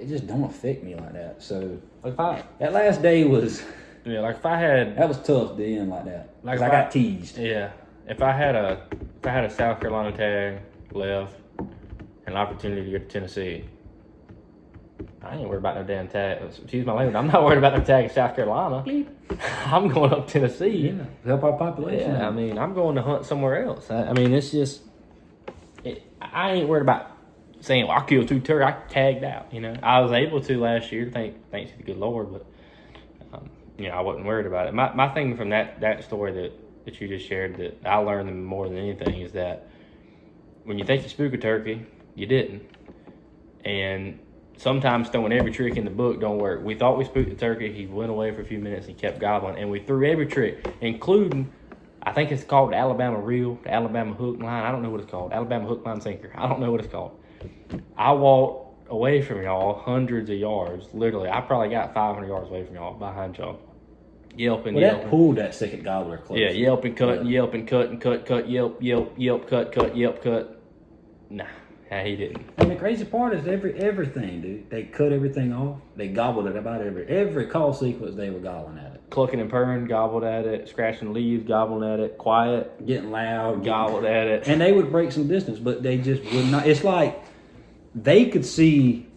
just don't affect me like that. So like that last day was, like if I had, that was tough to end like that. Like I got teased. Yeah, if I had a South Carolina tag left and an opportunity to go to Tennessee, I ain't worried about no damn tag. Excuse my language. I'm not worried about no tag in South Carolina. I'm going up Tennessee. Yeah, help our population. Yeah, I mean, I'm going to hunt somewhere else. I mean, it's just, I ain't worried about saying, well, I killed 2 turkeys. I tagged out, you know. I was able to last year, thanks to the good Lord, but, you know, I wasn't worried about it. My thing from that story that you just shared that I learned more than anything is that when you think you spook a turkey, you didn't. And sometimes throwing every trick in the book don't work. We thought we spooked the turkey. He went away for a few minutes and kept gobbling. And we threw every trick, including, I think it's called the Alabama reel, the Alabama hook line. I don't know what it's called. Alabama hook line sinker. I don't know what it's called. I walked away from y'all hundreds of yards. Literally, I probably got 500 yards away from y'all, behind y'all. Yelping. That pulled that second gobbler close. Yeah, yelping, cutting, yelping, cutting, cut, yelp, cut, yelp, cut. Nah, he didn't. And the crazy part is everything, dude. They cut everything off. They gobbled it about every call sequence. They were gobbling at it, clucking and purring, gobbled at it, scratching leaves, gobbling at it, quiet, getting loud, gobbled at it. And they would break some distance, but they just would not. It's like they could see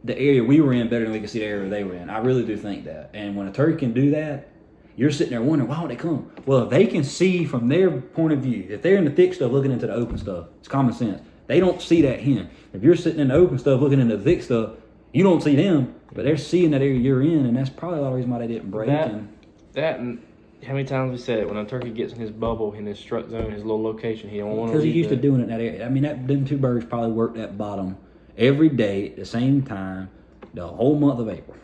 the area we were in better than we could see the area they were in. I really do think that. And when a turkey can do that, you're sitting there wondering, why would they come? Well, if they can see from their point of view, if they're in the thick stuff looking into the open stuff, it's common sense. They don't see that hen. If you're sitting in the open stuff looking into the thick stuff, you don't see them, but they're seeing that area you're in, and that's probably a lot of the reason why they didn't break. And how many times we said it, when a turkey gets in his bubble, in his strut zone, his little location, he don't want to. Because he's used to doing it in that area. I mean, them 2 birds probably worked that bottom every day at the same time the whole month of April.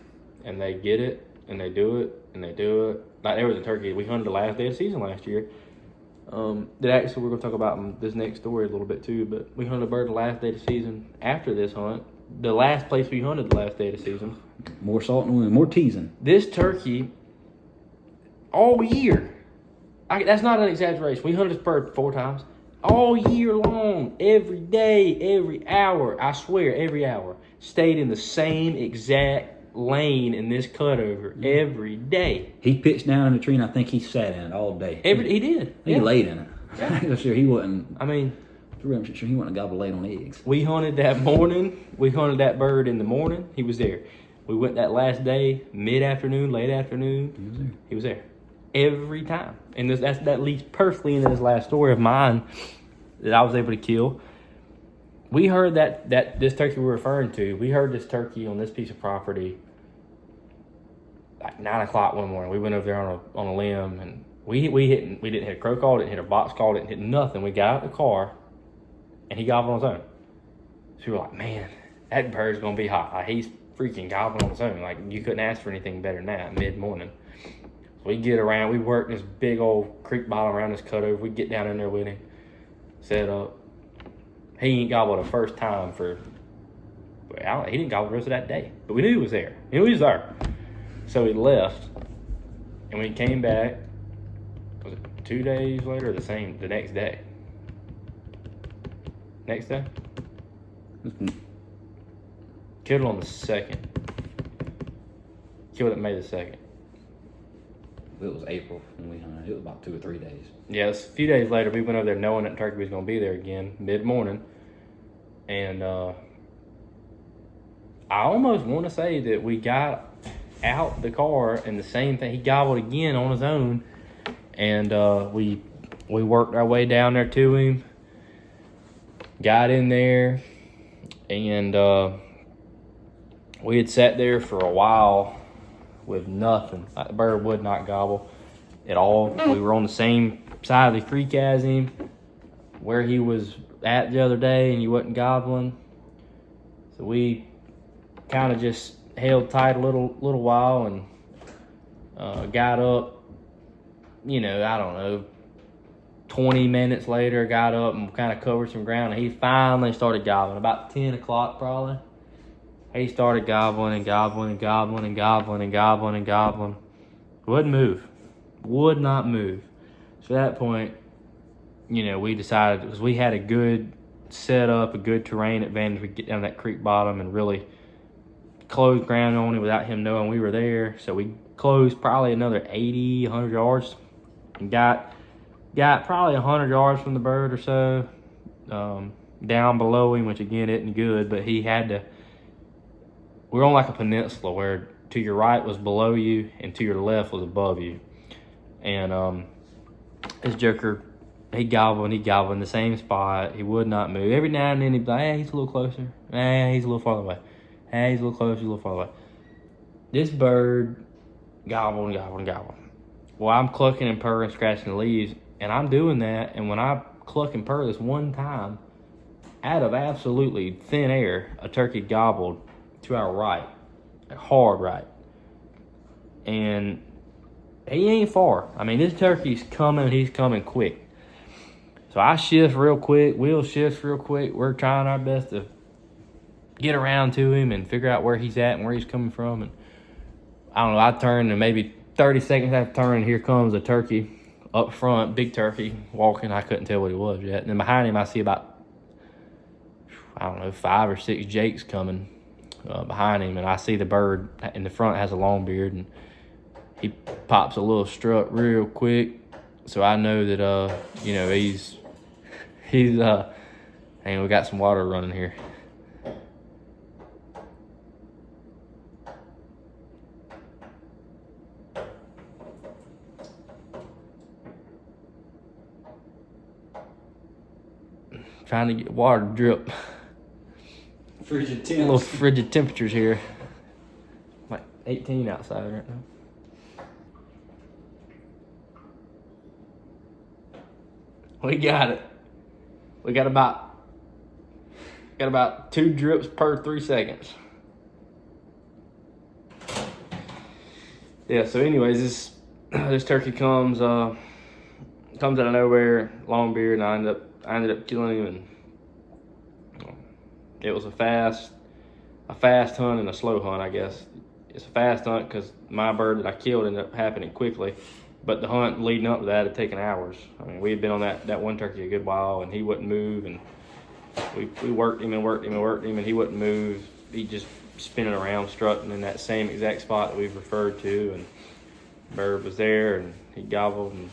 And they get it, and they do it, and they do it. Like, there was a turkey, we hunted the last day of the season last year. That actually we're going to talk about in this next story a little bit too, but we hunted a bird the last day of the season after this hunt. The last place we hunted the last day of the season. More salt in the wind, more teasing. This turkey, all year, that's not an exaggeration. We hunted this bird 4 times. All year long, every day, every hour, I swear, every hour, stayed in the same exact lane in this cutover every day. He pitched down in the tree, and I think he sat in it all day. He did. He laid in it. Yeah. I'm sure he wasn't. I mean, I'm sure he wasn't a gobble laid on eggs. We hunted that morning. We hunted that bird in the morning. He was there. We went that last day, mid-afternoon, late afternoon. He was there. Every time. And that leads perfectly into this last story of mine that I was able to kill. We heard that this turkey we're referring to, we heard this turkey on this piece of property like 9 o'clock one morning. We went over there on a limb, and we didn't hit a crow call, didn't hit a box call, didn't hit nothing. We got out of the car, and he gobbled on his own. So we were like, man, that bird's gonna be hot. Like, he's freaking gobbling on his own. Like, you couldn't ask for anything better than that mid-morning. So we get around, we work this big old creek bottom around this cutover. We get down in there with him, set up. He ain't gobbled the first time he didn't gobble the rest of that day. But we knew he was there. He was there. So he left, and when he came back, was it 2 days later or the next day? Next day? Killed it on the 2nd. Killed it May the 2nd. It was April when we hunted. It was about 2 or 3 days. Yeah, a few days later, we went over there knowing that turkey was going to be there again, mid-morning. And I almost want to say that we got out the car and the same thing. He gobbled again on his own. And we worked our way down there to him. Got in there. And we had sat there for a while with nothing. Like, the bird would not gobble at all. We were on the same side of the creek as him. where he was at the other day and he wasn't gobbling. So we kind of just held tight a little while and got up, I don't know, 20 minutes later, got up and kind of covered some ground, and he finally started gobbling. About 10 o'clock probably. He started gobbling and gobbling and gobbling and gobbling and gobbling and gobbling. Wouldn't move. Would not move. So at that point, we decided, because we had a good setup, a good terrain advantage, we get down that creek bottom and really close ground on it without him knowing we were there. So we closed probably another 80, 100 yards and got probably 100 yards from the bird or so, down below him, which again isn't good, but he had to. We're on like a peninsula where to your right was below you and to your left was above you. And this joker, he gobbled in the same spot. He would not move. Every now and then he'd be like, hey, he's a little closer. Hey, he's a little farther away. Hey, he's a little closer, a little farther away. This bird gobbled and gobbled and gobbled. Well, I'm clucking and purring, scratching the leaves, and I'm doing that. And when I cluck and purr this one time, out of absolutely thin air, a turkey gobbled to our right, hard right. And he ain't far. I mean, this turkey's coming, he's coming quick. So I shift real quick, Will shifts real quick. We're trying our best to get around to him and figure out where he's at and where he's coming from. And I don't know, I turned, and maybe 30 seconds after turning, here comes a turkey up front, big turkey, walking. I couldn't tell what he was yet. And then behind him, I see about, 5 or 6 jakes coming behind him. And I see the bird in the front has a long beard, and he pops a little strut real quick. So I know that, he's and we got some water running here. Trying to get water to drip. Frigid temps. A little frigid temperatures here. Like 18 outside right now. We got it. We got about 2 drips per 3 seconds. Yeah, so anyways, this turkey comes out of nowhere, long beard, and I ended up killing him, and it was a fast hunt and a slow hunt, I guess. It's a fast hunt because my bird that I killed ended up happening quickly, but the hunt leading up to that had taken hours. I mean, we had been on that one turkey a good while, and he wouldn't move, and we worked him and worked him and worked him, and he wouldn't move. He just spinning around, strutting in that same exact spot that we've referred to, and the bird was there, and he gobbled, and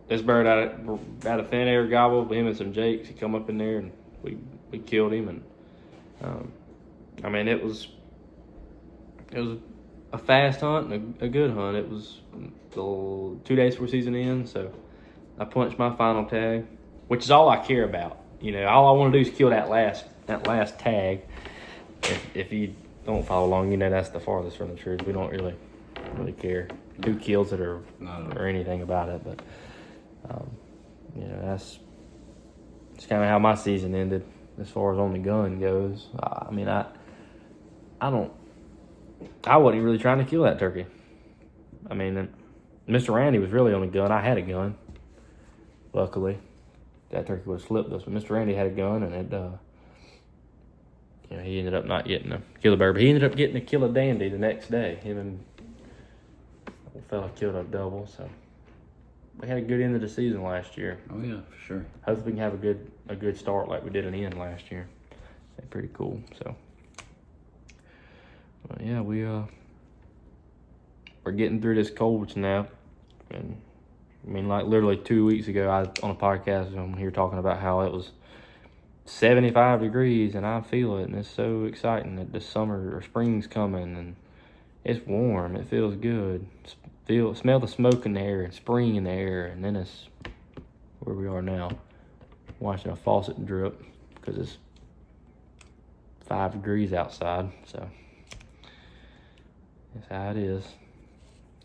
this bird out of thin air gobbled with him and some jakes. He come up in there, and we killed him, and I mean, it was a fast hunt and a good hunt. It was 2 days before season ends, so I punched my final tag, which is all I care about. All I want to do is kill that last tag. If you don't follow along, that's the farthest from the truth. We don't really care who kills it or anything about it, but that's kind of how my season ended as far as on the gun goes. I mean, I wasn't really trying to kill that turkey. I mean, Mr. Randy was really on the gun. I had a gun. Luckily, that turkey would have slipped us, but Mr. Randy had a gun, and he ended up not getting a kill a bird, but he ended up getting to kill a dandy the next day. Him and old fella killed a double, so we had a good end of the season last year. Oh yeah, for sure. Hopefully we can have a good start like we did an end last year. That's pretty cool. So, but yeah, we're getting through this cold snap, and I mean, like literally 2 weeks ago, I on a podcast I'm here talking about how it was 75 degrees, and I feel it, and it's so exciting that this summer or spring's coming, and it's warm. It feels good. Smell the smoke in the air and spring in the air, and then it's where we are now, watching a faucet drip because it's 5 degrees outside. So that's how it is.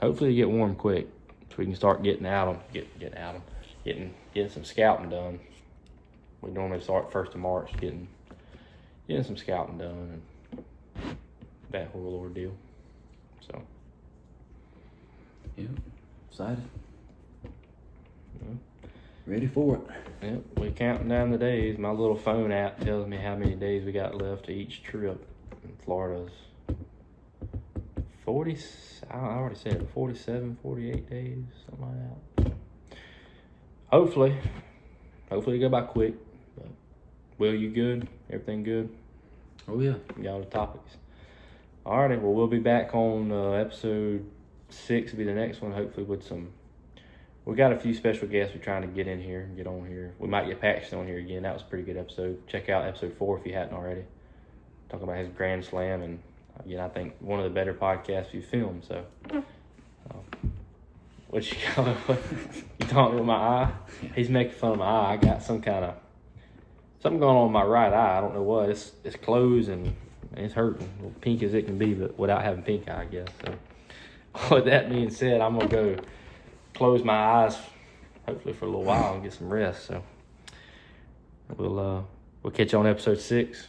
Hopefully, you get warm quick so we can start getting some scouting done. we normally start 1st of March getting some scouting done and that whole ordeal. So. Yeah, excited. Yeah. Ready for it. Yep, we're counting down the days. My little phone app tells me how many days we got left to each trip. In Florida's 40, I already said it, 47, 48 days, something like that. Hopefully it go by quick. But Will, you good? Everything good? Oh yeah. You got all the topics. Alrighty, well, we'll be back on episode 6 will be the next one, hopefully with some. We got a few special guests we're trying to get in here and get on here. We might get Paxton on here again. That was a pretty good episode. Check out episode 4 if you hadn't already. Talking about his Grand Slam, and again, I think one of the better podcasts we've filmed. So, what you call it? You talking with my eye? He's making fun of my eye. I got something going on with my right eye. I don't know what. It's closed and it's hurting. Well, pink as it can be, but without having pink eye, I guess. So, with that being said, I'm gonna go close my eyes, hopefully for a little while, and get some rest. So, we'll catch you on episode 6.